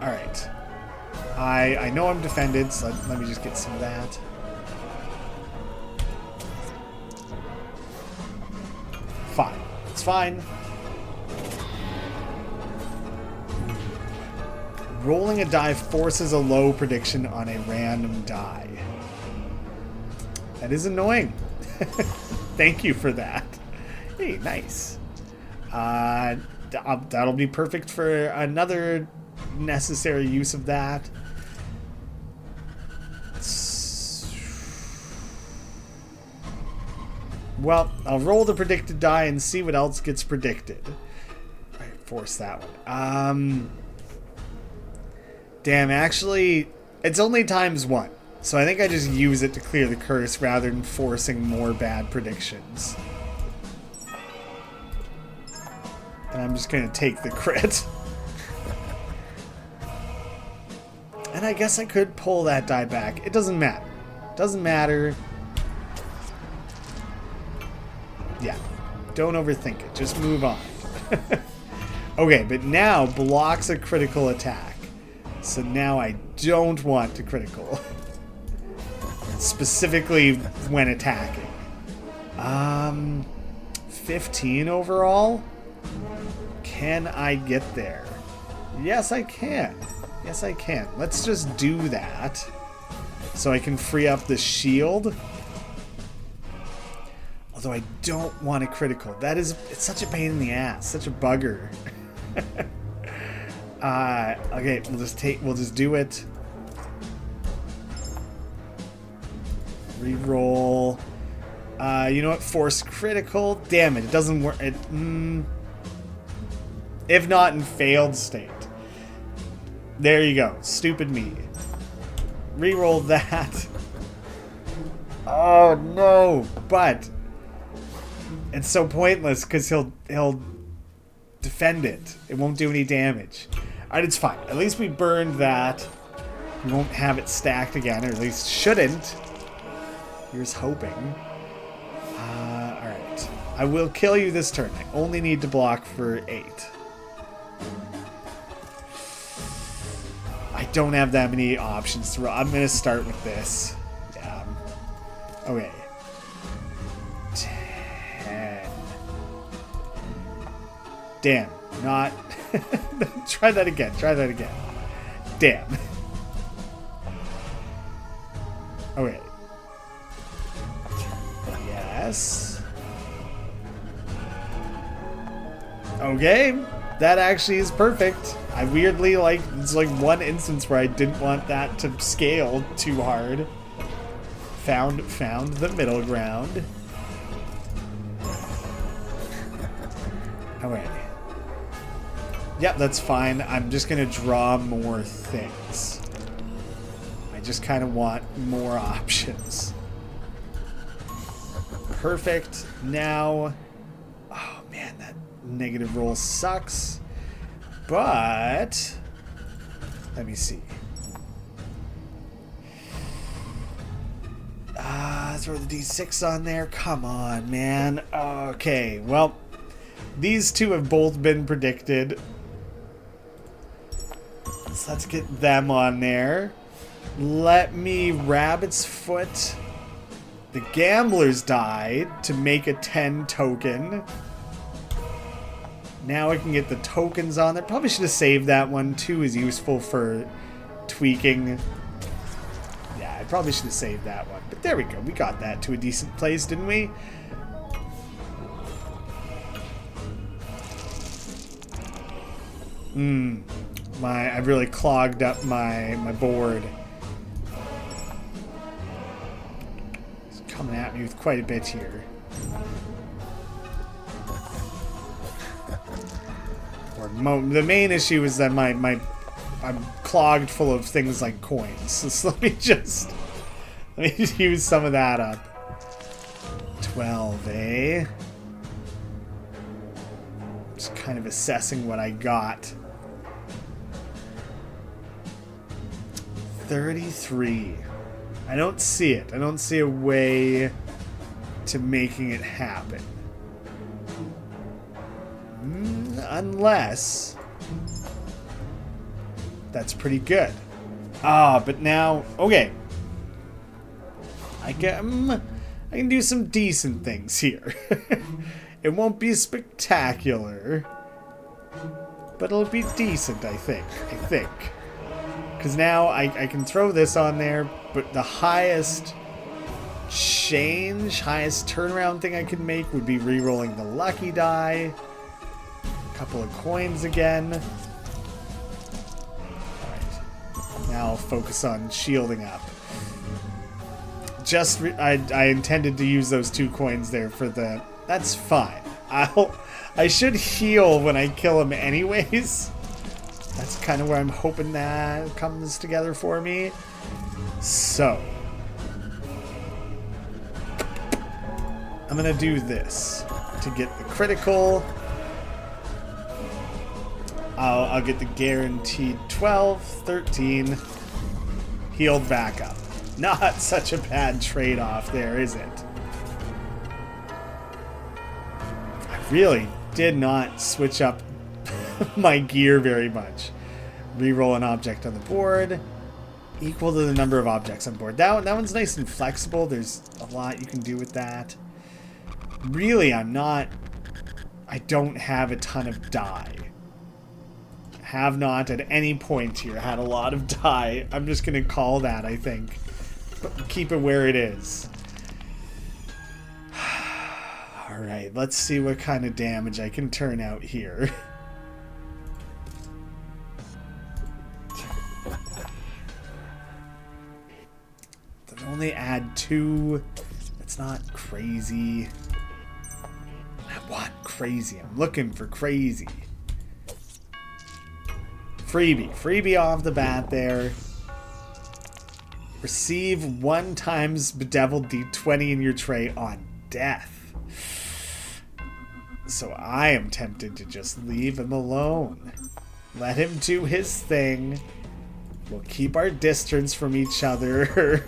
Alright. I know I'm defended, so let me just get some of that. Fine. It's fine. Rolling a die forces a low prediction on a random die. That is annoying. Thank you for that. Hey, nice. That'll be perfect for another necessary use of that. Well, I'll roll the predicted die and see what else gets predicted. Alright, force that one. Damn, actually, it's only ×1. So I think I just use it to clear the curse rather than forcing more bad predictions. And I'm just going to take the crit. And I guess I could pull that die back. It doesn't matter. Doesn't matter. Yeah. Don't overthink it. Just move on. Okay, but now blocks a critical attack. So now I don't want to critical. Specifically when attacking. 15 overall? Can I get there? Yes, I can. Yes, I can. Let's just do that. So I can free up the shield. Although I don't want a critical. It's such a pain in the ass. Such a bugger. Okay, we'll just do it. Reroll. You know what? Force critical. Damn it! It doesn't work. If not in failed state. There you go. Stupid me. Reroll that. Oh no! But it's so pointless because he'll defend it. It won't do any damage. Alright, it's fine. At least we burned that. We won't have it stacked again, or at least shouldn't. Here's hoping. Alright. I will kill you this turn. I only need to block for 8. I don't have that many options to roll. I'm going to start with this. Yeah. Okay. 10. Damn. Not... Try that again. Try that again. Damn. Okay. Yes. Okay. That actually is perfect. I weirdly it's like one instance where I didn't want that to scale too hard. Found the middle ground. Okay. Yep, that's fine. I'm just gonna draw more things. I just kind of want more options. Perfect. Now, oh man, that negative roll sucks. But let me see. Throw the D6 on there. Come on, man. Okay, well, these two have both been predicted. So let's get them on there. Let me Rabbit's Foot the Gambler's Die to make a 10 token. Now I can get the tokens on there. Probably should have saved that one. 2 is useful for tweaking. Yeah, I probably should have saved that one. But there we go. We got that to a decent place, didn't we? I've really clogged up my board. It's coming at me with quite a bit here. The main issue is that I'm clogged full of things like coins. So let me use some of that up. 12, eh? Just kind of assessing what I got. 33. I don't see it. I don't see a way to making it happen. Unless that's pretty good. But now, okay. I can do some decent things here. It won't be spectacular, but it'll be decent, I think. Because now I can throw this on there, but the highest turnaround thing I can make would be re-rolling the lucky die. Couple of coins again. Alright. Now I'll focus on shielding up. I intended to use those 2 coins there for the... That's fine. I should heal when I kill him anyways. That's kind of where I'm hoping that comes together for me. So. I'm going to do this to get the critical. I'll get the guaranteed 12, 13. Healed back up. Not such a bad trade-off there, is it? I really did not switch up my gear very much. Reroll an object on the board. Equal to the number of objects on board. That one's nice and flexible. There's a lot you can do with that. Really, I don't have a ton of die. Have not at any point here had a lot of die. I'm just going to call that, I think. But keep it where it is. Alright, let's see what kind of damage I can turn out here. only add 2. That's not crazy. I want crazy. I'm looking for crazy. Freebie off the bat there. Receive 1 times bedeviled D20 in your tray on death. So I am tempted to just leave him alone. Let him do his thing. We'll keep our distance from each other.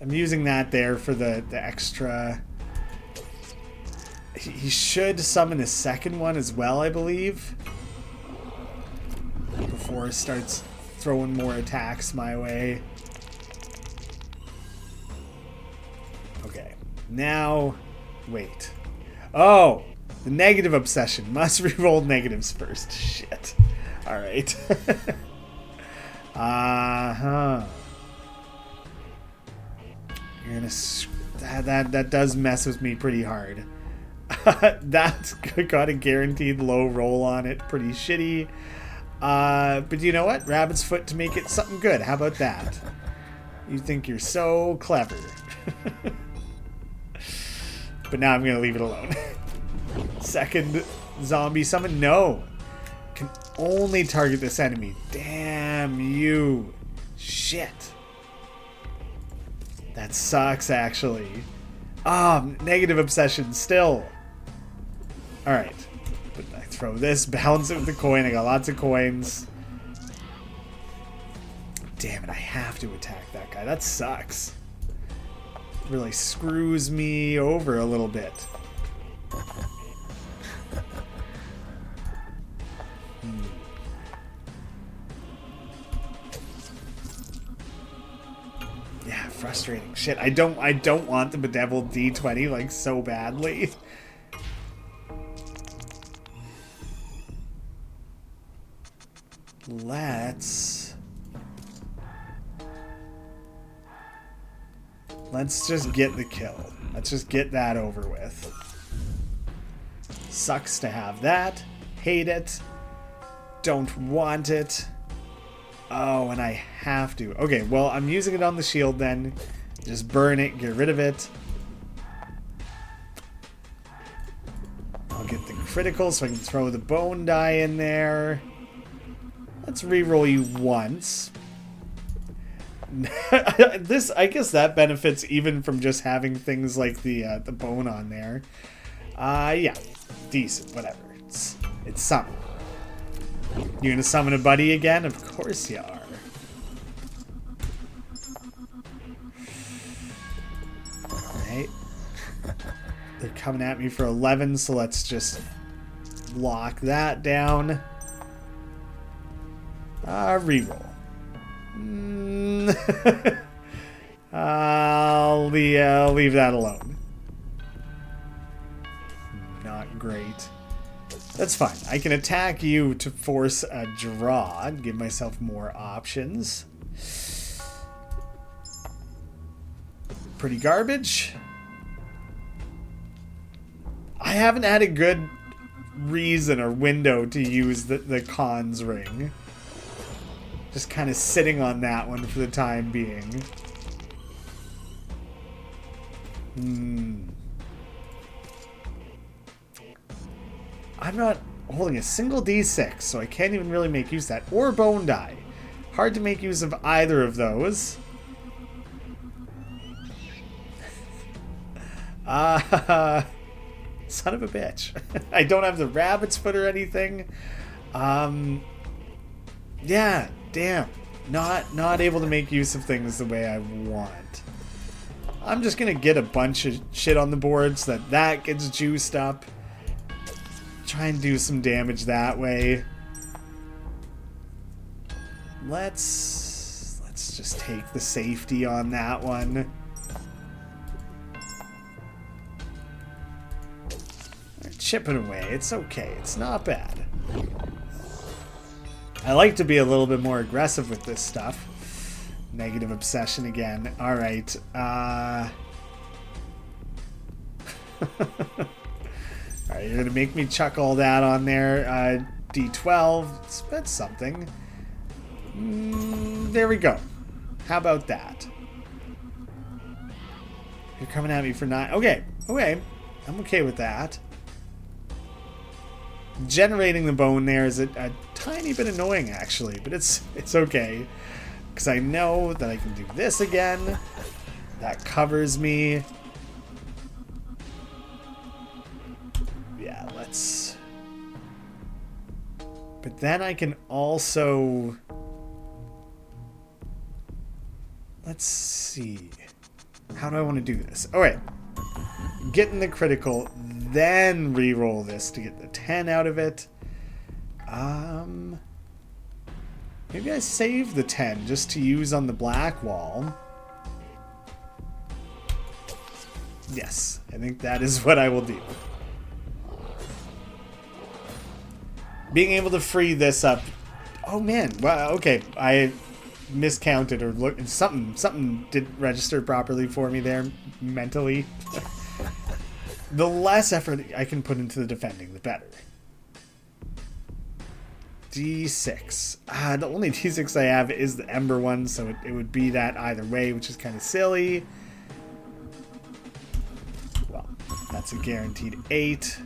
I'm using that there for the extra. He should summon a second one as well, I believe. Before he starts throwing more attacks my way. Okay. Now, wait. Oh! The negative obsession. Must reroll negatives first. Shit. Alright. Uh-huh. You're gonna... That does mess with me pretty hard. That's got a guaranteed low roll on it. Pretty shitty. But you know what? Rabbit's foot to make it something good. How about that? You think you're so clever. But now I'm gonna leave it alone. Second zombie summon? No. Can only target this enemy. Damn you. Shit. That sucks, actually. Negative obsession still. Alright. But I throw this, balance it with the coin. I got lots of coins. Damn it, I have to attack that guy. That sucks. Really screws me over a little bit. Yeah, frustrating. Shit, I don't want the bedeviled D20 like so badly. Let's just get the kill. Let's just get that over with. Sucks to have that. Hate it. Don't want it. Oh, and I have to. Okay, well, I'm using it on the shield then. Just burn it, get rid of it. I'll get the critical so I can throw the bone die in there. Let's reroll you once. I guess that benefits even from just having things like the bone on there. Yeah, decent, whatever. It's something. You gonna summon a buddy again? Of course you are. Alright. They're coming at me for 11, so let's just lock that down. Reroll. I'll leave that alone. Not great. That's fine. I can attack you to force a draw and give myself more options. Pretty garbage. I haven't had a good reason or window to use the cons ring. Just kind of sitting on that one for the time being. I'm not holding a single D6, so I can't even really make use of that. Or bone die. Hard to make use of either of those. Son of a bitch. I don't have the rabbit's foot or anything. Yeah, damn. Not able to make use of things the way I want. I'm just gonna get a bunch of shit on the board so that gets juiced up. Try and do some damage that way. Let's just take the safety on that one. We're chipping away. It's okay. It's not bad. I like to be a little bit more aggressive with this stuff. Negative obsession again. Alright. Alright, you're gonna make me chuck all that on there. D12. That's something. There we go. How about that? You're coming at me for 9. Okay. Okay. I'm okay with that. Generating the bone there is a tiny bit annoying, actually. But it's okay. Because I know that I can do this again. That covers me. Yeah, let's... But then I can also... Let's see. How do I want to do this? All right. Getting the critical, then re-roll this to get the 10 out of it. Maybe I save the 10 just to use on the black wall. Yes, I think that is what I will do. Being able to free this up. Oh man, well, okay. I miscounted or looked. Something didn't register properly for me there mentally. The less effort I can put into the defending, the better. D6. The only D6 I have is the Ember one, so it would be that either way, which is kind of silly. Well, that's a guaranteed 8.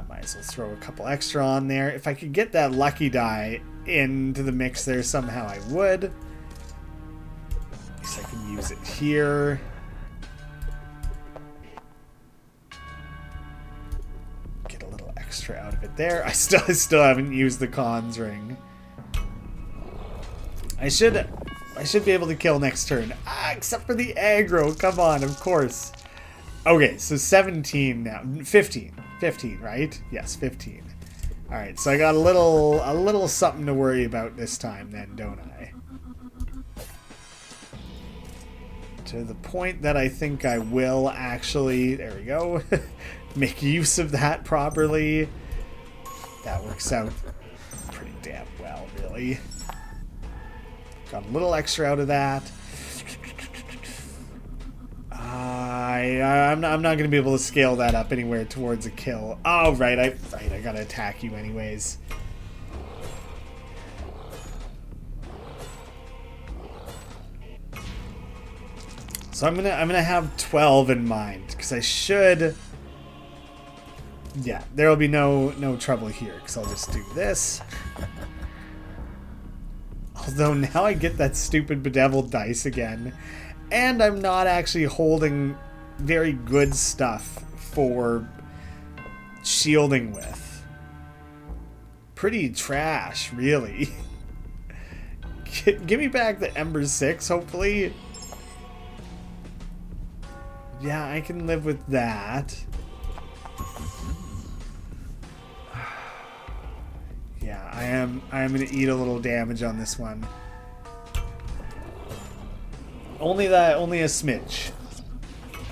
Might as well throw a couple extra on there. If I could get that lucky die into the mix there somehow, I would. At least I can use it here. Get a little extra out of it there. I still haven't used the cons ring. I should be able to kill next turn. Except for the aggro. Come on, of course. Okay, so 17 now. 15. 15, right? Yes, 15. Alright, so I got a little something to worry about this time then, don't I? To the point that I think I will actually, there we go, make use of that properly. That works out pretty damn well, really. Got a little extra out of that. I'm not going to be able to scale that up anywhere towards a kill. Oh, right, I got to attack you anyways. So I'm gonna have 12 in mind because I should. Yeah, there will be no trouble here because I'll just do this. Although now I get that stupid bedeviled dice again. And I'm not actually holding very good stuff for shielding with. Pretty trash, really. Give me back the Ember 6, hopefully. Yeah, I can live with that. Yeah, I am going to eat a little damage on this one. Only a smidge.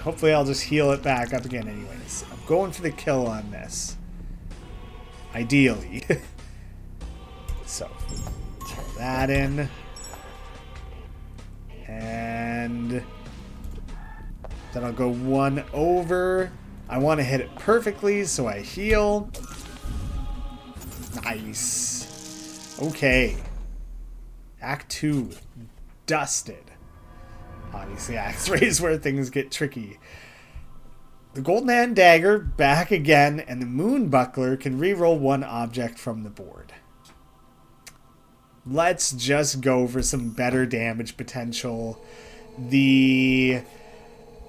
Hopefully I'll just heal it back up again anyways. I'm going for the kill on this. Ideally. So, throw that in. And then I'll go 1 over. I want to hit it perfectly, so I heal. Nice. Okay. Act 2. Dusted. Obviously, Act 3 is where things get tricky. The Golden Hand Dagger back again, and the Moon Buckler can reroll 1 object from the board. Let's just go for some better damage potential. The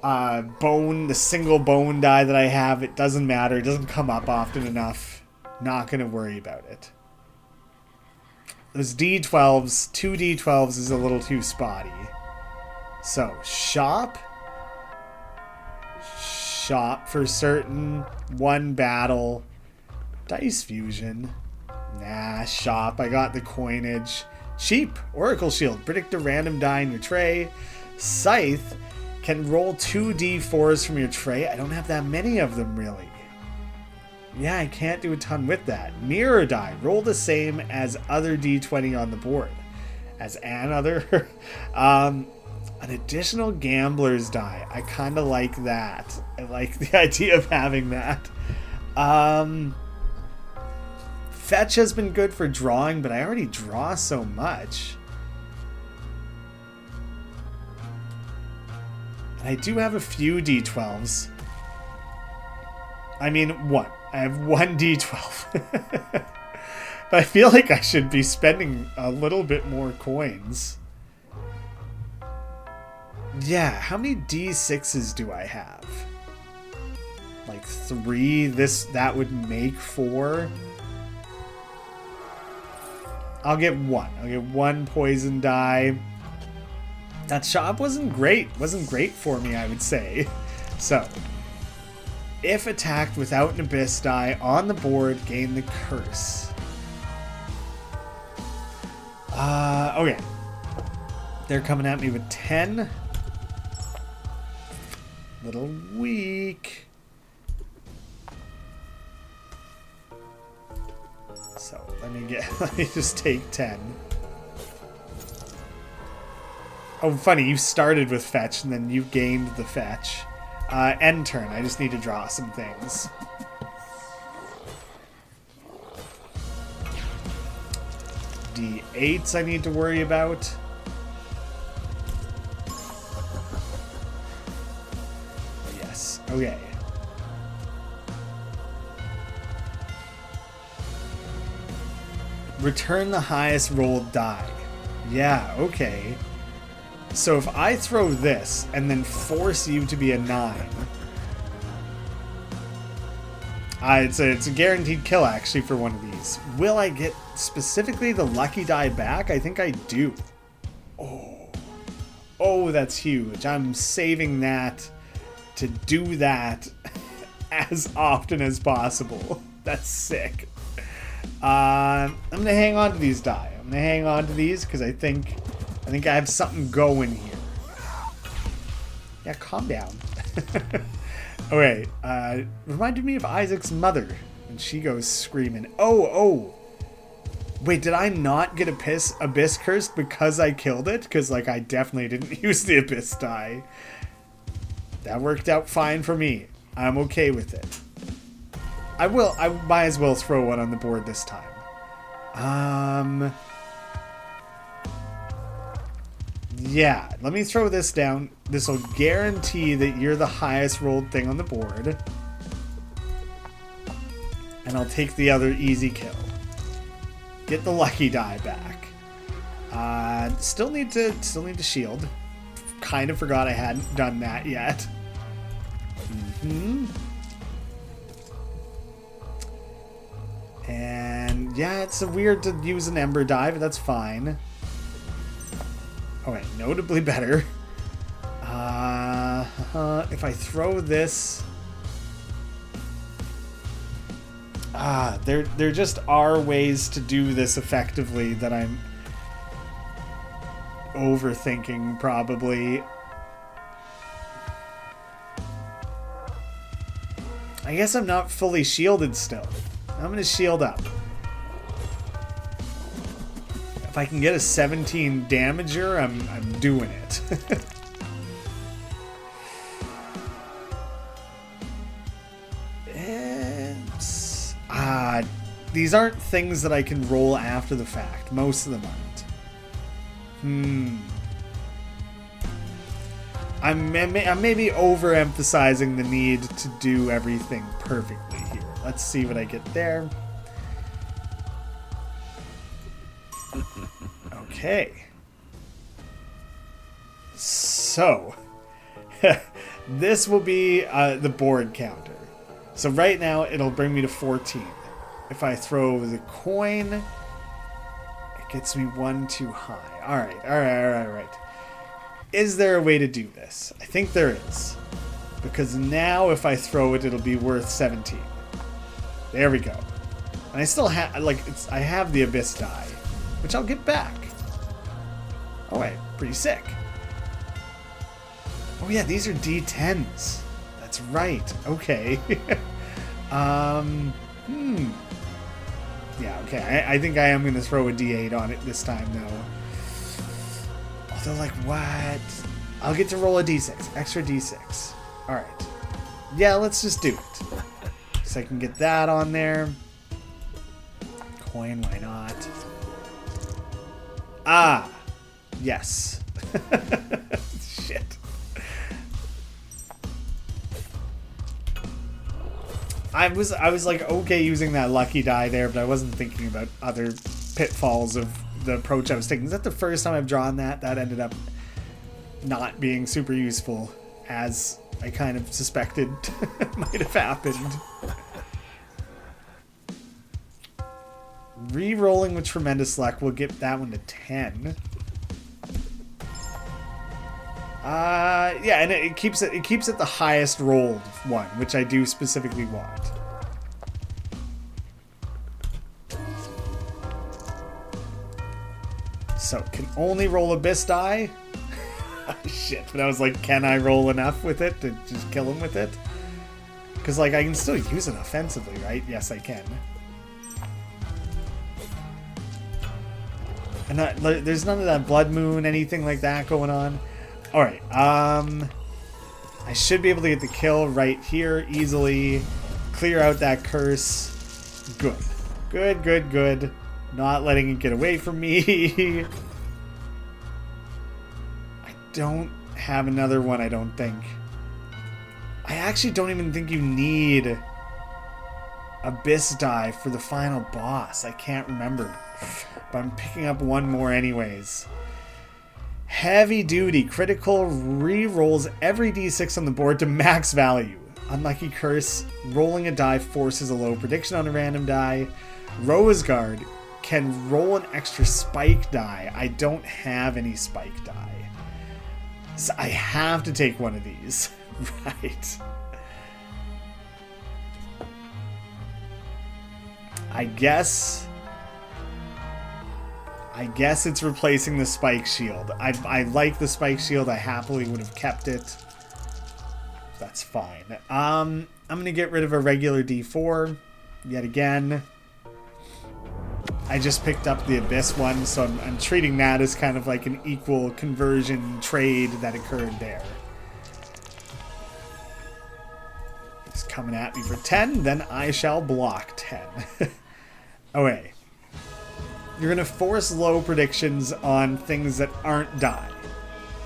the single bone die that I have, it doesn't matter. It doesn't come up often enough. Not going to worry about it. Those D12s, 2 D12s is a little too spotty. So, shop for certain, 1 battle, dice fusion, nah, shop, I got the coinage, cheap, Oracle Shield, predict a random die in your tray, Scythe, can roll 2 D4s from your tray, I don't have that many of them really, yeah, I can't do a ton with that, Mirror Die, roll the same as other D20 on the board, as another, an additional Gambler's Die. I kind of like that. I like the idea of having that. Fetch has been good for drawing, but I already draw so much. And I do have a few D12s. I mean, one. I have one D12. But I feel like I should be spending a little bit more coins. Yeah, how many D6s do I have? Like 3? That would make 4. I'll get 1. I'll get 1 poison die. That shop wasn't great. Wasn't great for me, I would say. So, if attacked without an abyss die on the board, gain the curse. Okay. They're coming at me with 10. Little weak. So let me just take 10. Oh, funny, you started with fetch and then you gained the fetch. End turn, I just need to draw some things. D8s I need to worry about. Yes, okay. Return the highest rolled die. Yeah, okay. So if I throw this and then force you to be a 9, it's a guaranteed kill actually for one of these. Will I get specifically the lucky die back? I think I do. Oh, that's huge. I'm saving that to do that as often as possible. That's sick. I'm gonna hang on to these die. I'm gonna hang on to these because I think I have something going here. Yeah, calm down. Okay, reminded me of Isaac's mother, and she goes screaming. Oh. Wait, did I not get Abyss Cursed because I killed it? Because, like, I definitely didn't use the Abyss die. That worked out fine for me. I'm okay with it. I might as well throw one on the board this time. Yeah, let me throw this down. This will guarantee that you're the highest rolled thing on the board. And I'll take the other easy kill. Get the lucky die back. Still need to shield. Kind of forgot I hadn't done that yet. And yeah, it's weird to use an Ember die, but that's fine. Okay, notably better. If I throw this... there just are ways to do this effectively that I'm overthinking, probably. I guess I'm not fully shielded still. I'm gonna shield up. If I can get a 17 damager, I'm doing it. These aren't things that I can roll after the fact. Most of them aren't. I'm maybe overemphasizing the need to do everything perfectly here. Let's see what I get there. Okay. So, this will be the board counter. So right now, it'll bring me to 14. If I throw the coin, it gets me 1 too high. Alright. Is there a way to do this? I think there is. Because now if I throw it, it'll be worth 17. There we go. And I still have, I have the Abyss die, which I'll get back. Alright, pretty sick. Oh yeah, these are D10s. That's right. Okay. Yeah, okay. I think I am going to throw a D8 on it this time, though. Although, like, what? I'll get to roll a D6. Extra D6. Alright. Yeah, let's just do it. So I can get that on there. coin, why not? Ah! Yes. Shit. I was like okay using that lucky die there, but I wasn't thinking about other pitfalls of the approach I was taking. Is that the first time I've drawn that? That ended up not being super useful, as I kind of suspected might have happened. Re-rolling with tremendous luck will get that one to 10. Yeah, and it keeps it the highest rolled one, which I do specifically want. So, can only roll Abyss die? Shit, but I was like, can I roll enough with it to just kill him with it? Because, like, I can still use it offensively, right? Yes, I can. And there's none of that Blood Moon, anything like that going on. Alright, I should be able to get the kill right here easily. Clear out that curse. Good. Good, good, good. Not letting it get away from me. I don't have another one, I don't think. I actually don't even think you need Abyss die for the final boss. I can't remember. But I'm picking up one more anyways. Heavy duty. Critical re-rolls every d6 on the board to max value. Unlucky curse. Rolling a die forces a low prediction on a random die. Rose Guard can roll an extra spike die. I don't have any spike die. So I have to take one of these. Right. I guess it's replacing the spike shield. I like the spike shield. I happily would have kept it. That's fine. I'm gonna get rid of a regular D4 yet again. I just picked up the Abyss one, so I'm treating that as kind of like an equal conversion trade that occurred there. He's coming at me for 10, then I shall block 10. Okay. You're gonna force low predictions on things that aren't die,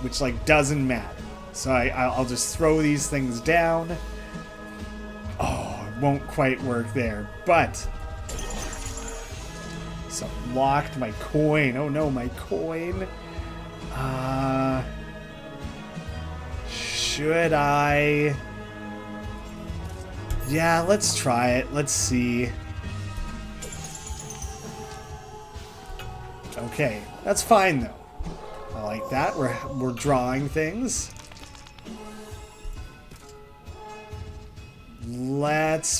which like doesn't matter. So I'll just throw these things down. Oh, it won't quite work there, but so locked my coin. Oh no, my coin. Should I? Yeah, let's try it. Let's see. Okay, that's fine though. I like that. We're drawing things.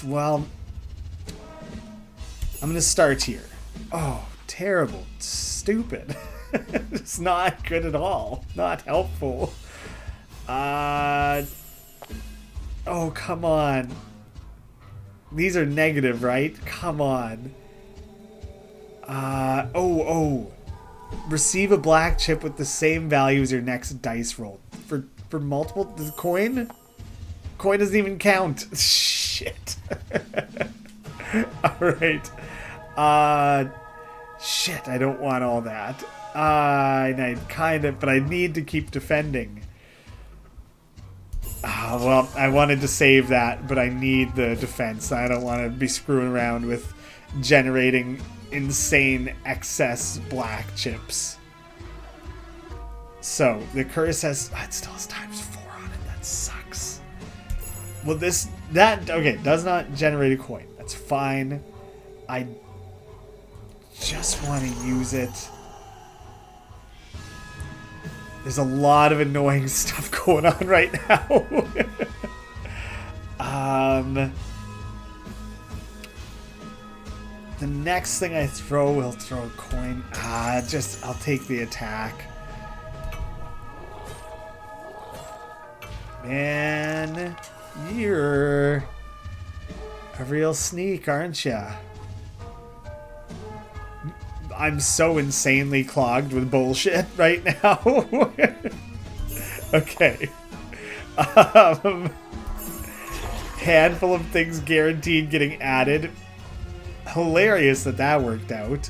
Well, I'm gonna start here. Oh, terrible. Stupid. It's not good at all. Not helpful. Oh, come on. These are negative, right? Come on. Receive a black chip with the same value as your next dice roll. For multiple... The coin? Coin doesn't even count. Shit. Alright. Shit, I don't want all that. And I kind of... But I need to keep defending. Well, I wanted to save that, but I need the defense. I don't want to be screwing around with generating insane excess black chips. So, the curse has... it still has ×4 on it. That sucks. Well, okay, does not generate a coin. That's fine. I just want to use it. There's a lot of annoying stuff going on right now. The next thing I throw will throw a coin. I'll take the attack. Man, you're a real sneak, aren't ya? I'm so insanely clogged with bullshit right now. Okay. Handful of things guaranteed getting added. hilarious that that worked out.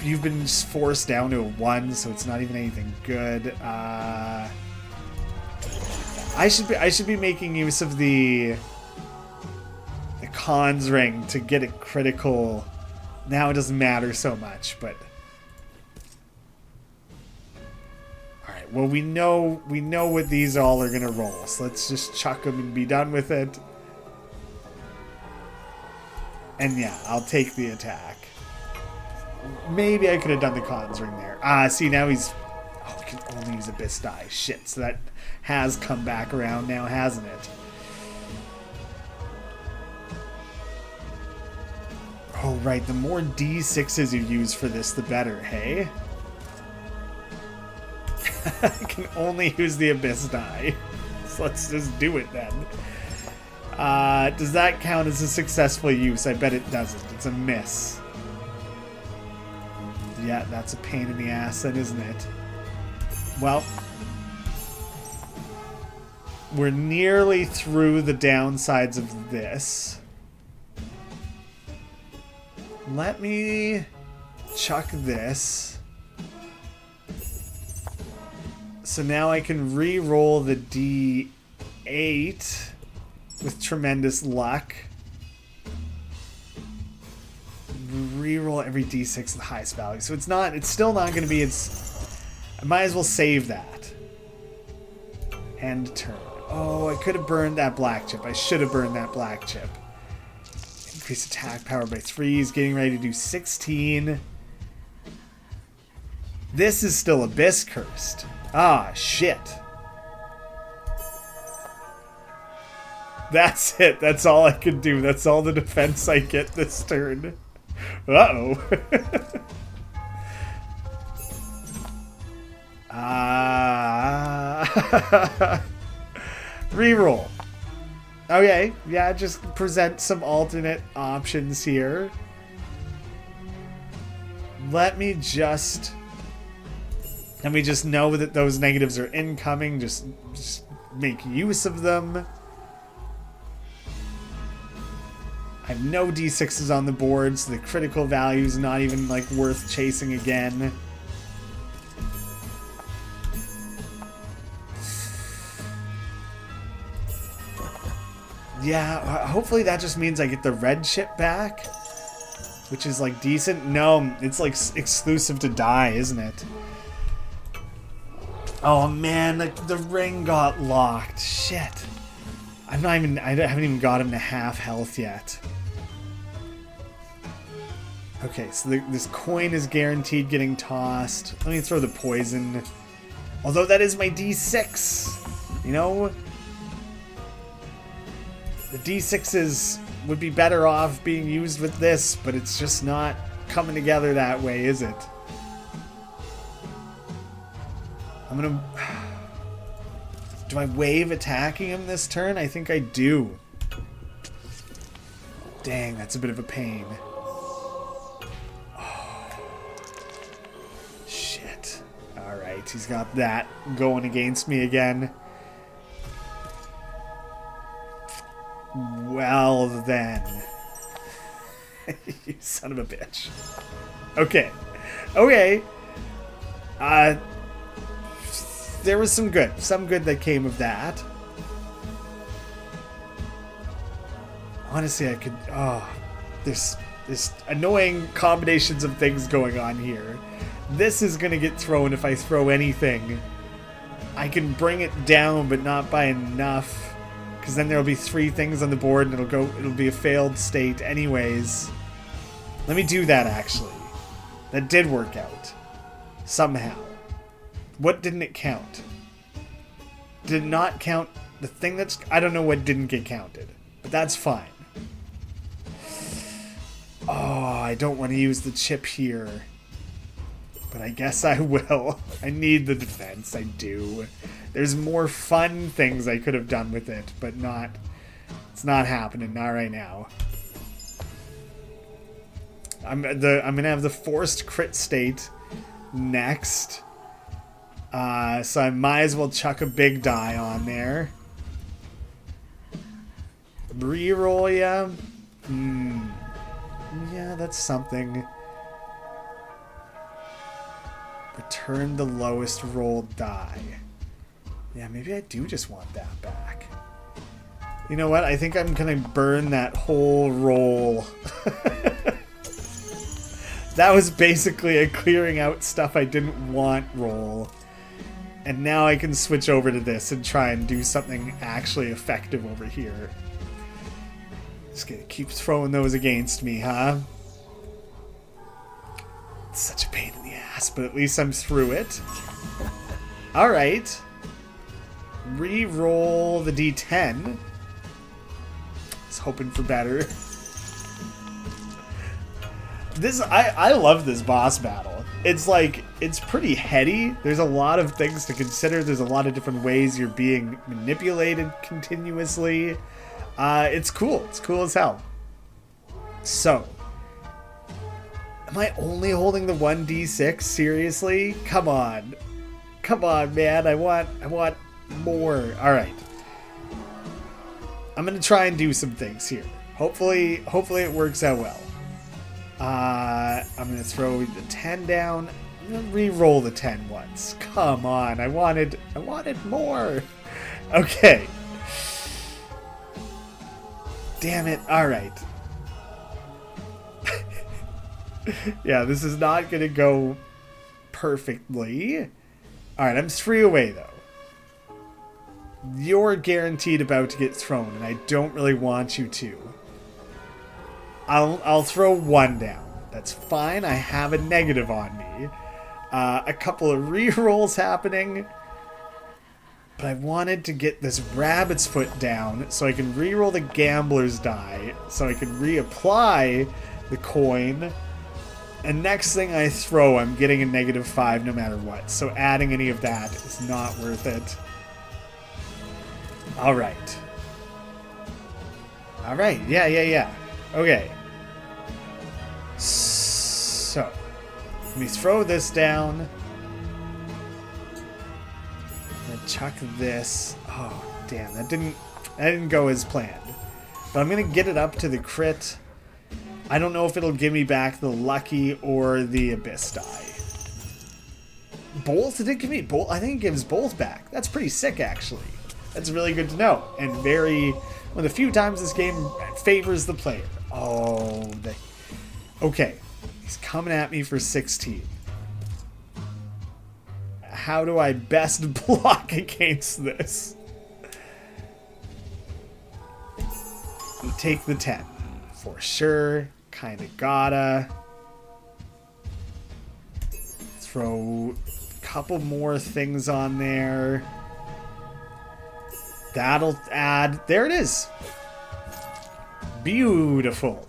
You've been forced down to a 1, so it's not even anything good. I should be making use of the cons ring to get a critical. Now it doesn't matter so much, but all right. Well, we know what these all are gonna roll, so let's just chuck them and be done with it. And yeah, I'll take the attack. Maybe I could have done the cons ring there. See, now he's... Oh, we can only use Abyss die. Shit, so that has come back around now, hasn't it? Oh, right. The more D6s you use for this, the better, hey? I can only use the Abyss die. So let's just do it then. Does that count as a successful use? I bet it doesn't. It's a miss. Yeah, that's a pain in the ass then, isn't it? Well, we're nearly through the downsides of this. Let me chuck this. So now I can re-roll the D8 with tremendous luck. Reroll every D6 at the highest value. So it's still not going to be I might as well save that. End turn. Oh, I could have burned that black chip. I should have burned that black chip. Increase attack power by 3. He's getting ready to do 16. This is still Abyss cursed. Ah, shit. That's it. That's all I can do. That's all the defense I get this turn. Uh-oh. Reroll. Okay, yeah, just present some alternate options here. Let me just know that those negatives are incoming. Just make use of them. I have no D6s on the board, so the critical value is not even like worth chasing again. Yeah, hopefully that just means I get the red chip back, which is like decent. No, it's like exclusive to die, isn't it? Oh man, the ring got locked. Shit. I haven't even got him to half health yet. Okay, so this coin is guaranteed getting tossed. Let me throw the poison. Although that is my D6. You know? The D6s would be better off being used with this, but it's just not coming together that way, is it? I'm gonna... Do I wave attacking him this turn? I think I do. Dang, that's a bit of a pain. Oh. Shit. Alright, he's got that going against me again. Well then. You son of a bitch. Okay. Okay. There was some good that came of that. Honestly, I could... Oh, there's annoying combinations of things going on here. This is going to get thrown if I throw anything. I can bring it down, but not by enough. Because then there'll be 3 things on the board, and it'll be a failed state anyways. Let me do that, actually. That did work out. Somehow. What didn't it count? Did it not count the thing that's... I don't know what didn't get counted. But that's fine. Oh, I don't want to use the chip here. But I guess I will. I need the defense. I do. There's more fun things I could have done with it, but not... It's not happening. Not right now. I'm gonna have the forced crit state next. So I might as well chuck a big die on there. Reroll ya. Yeah, that's something. Return the lowest rolled die. Yeah, maybe I do just want that back. You know what? I think I'm gonna burn that whole roll. That was basically a clearing out stuff I didn't want roll. And now I can switch over to this and try and do something actually effective over here. Just gonna keep throwing those against me, huh? It's such a pain in the ass, but at least I'm through it. Alright. Re-roll the D10. I was hoping for better. I love this boss battle. It's like, it's pretty heady. There's a lot of things to consider. There's a lot of different ways you're being manipulated continuously. It's cool. It's cool as hell. So, am I only holding the 1d6? Seriously? Come on. Come on, man. I want more. Alright. I'm gonna try and do some things here. Hopefully it works out well. I'm gonna throw the 10 down. I'm gonna re-roll the 10 once. Come on, I wanted more. Okay. Damn it. Alright. Yeah, this is not gonna go perfectly. Alright, I'm 3 away though. You're guaranteed about to get thrown, and I don't really want you to. I'll throw 1 down. That's fine. I have a negative on me. A couple of re-rolls happening. But I wanted to get this rabbit's foot down so I can re-roll the gambler's die. So I can reapply the coin. And next thing I throw, I'm getting a -5 no matter what. So adding any of that is not worth it. Alright. Alright. Yeah. Okay. So, let me throw this down. I'm gonna chuck this. Oh, damn, that didn't go as planned. But I'm gonna get it up to the crit. I don't know if it'll give me back the lucky or the abyss die. Both? Did it give me both? I think it gives both back. That's pretty sick, actually. That's really good to know. And one of the few times this game favors the player. Oh, okay. He's coming at me for 16. How do I best block against this? You take the 10. For sure. Kinda gotta. Throw a couple more things on there. That'll add... There it is. Beautiful.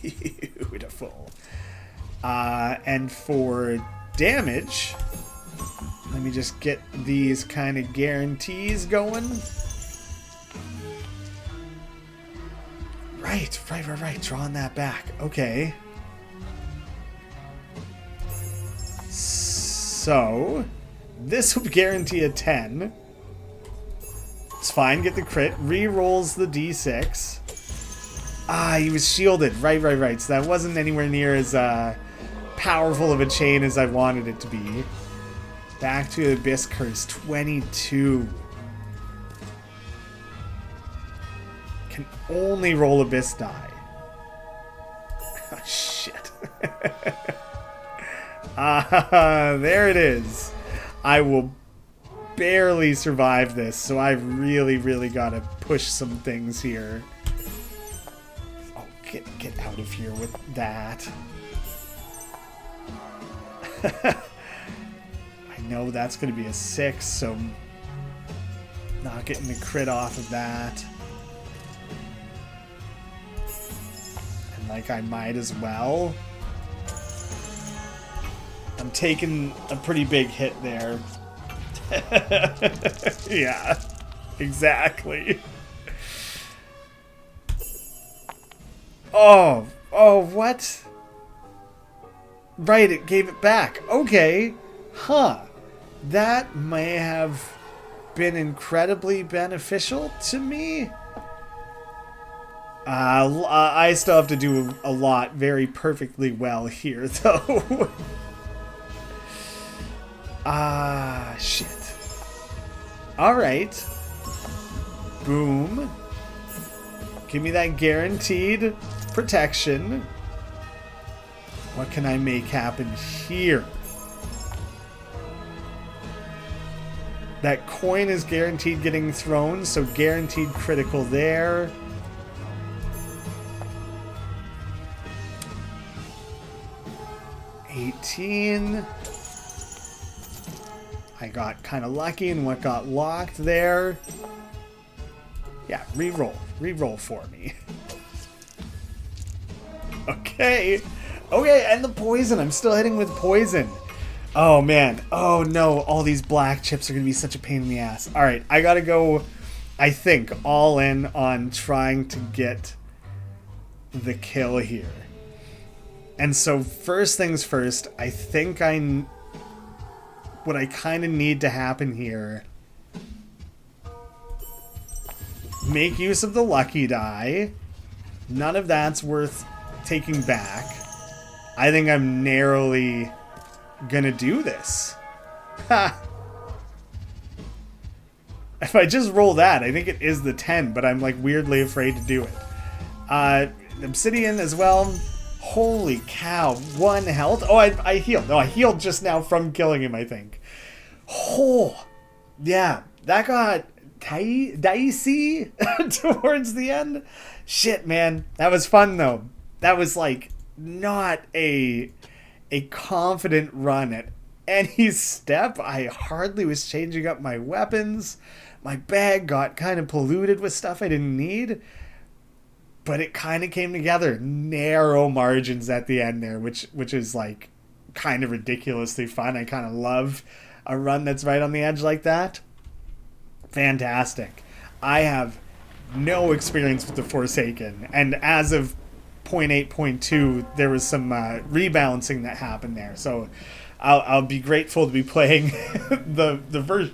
Beautiful. And for damage, let me just get these kind of guarantees going. Right. Drawing that back. Okay. So, this would guarantee a 10. It's fine. Get the crit. Re-rolls the d6. Ah, he was shielded. Right. So that wasn't anywhere near as powerful of a chain as I wanted it to be. Back to Abyss Curse. 22. Can only roll Abyss die. Oh, shit. There it is. I will barely survive this, so I've really got to push some things here. Oh, get out of here with that. I know that's going to be a 6, so not getting the crit off of that. And like I might as well. I'm taking a pretty big hit there. Yeah, exactly. Oh, what? Right, it gave it back. Okay. Huh. That may have been incredibly beneficial to me. I still have to do a lot very perfectly well here, though. Shit. Alright. Boom. Give me that guaranteed protection. What can I make happen here? That coin is guaranteed getting thrown, so guaranteed critical there. $18. I got kind of lucky in what got locked there. Yeah, re-roll. Re-roll for me. Okay. Okay, and the poison. I'm still hitting with poison. Oh, man. Oh, no. All these black chips are going to be such a pain in the ass. All right, I got to go, I think, all in on trying to get the kill here. And so, first things first, I think what I kind of need to happen here, make use of the lucky die. None of that's worth taking back. I think I'm narrowly gonna do this. Ha! If I just roll that, I think it is the 10, but I'm like weirdly afraid to do it. Obsidian as well. Holy cow, 1 health. Oh, I healed. No, I healed just now from killing him, I think. Oh, yeah, that got dicey towards the end. Shit, man, that was fun though. That was like not a confident run at any step. I hardly was changing up my weapons. My bag got kind of polluted with stuff I didn't need. But it kind of came together. Narrow margins at the end there, which is like kind of ridiculously fun. I kind of love a run that's right on the edge like that. Fantastic. I have no experience with the Forsaken, and as of 0.8.2, there was some rebalancing that happened there. So I'll be grateful to be playing the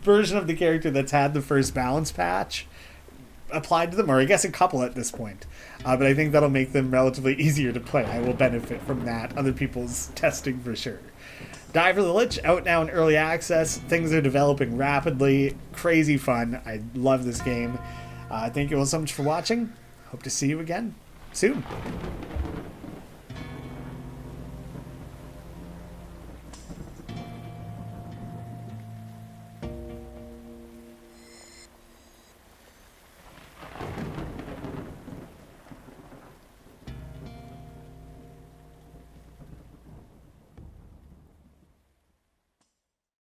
version of the character that's had the first balance patch applied to them, or I guess a couple at this point. But I think that'll make them relatively easier to play. I will benefit from that. Other people's testing for sure. Die for the Lich, out now in early access. Things are developing rapidly. Crazy fun. I love this game. Thank you all so much for watching. Hope to see you again soon.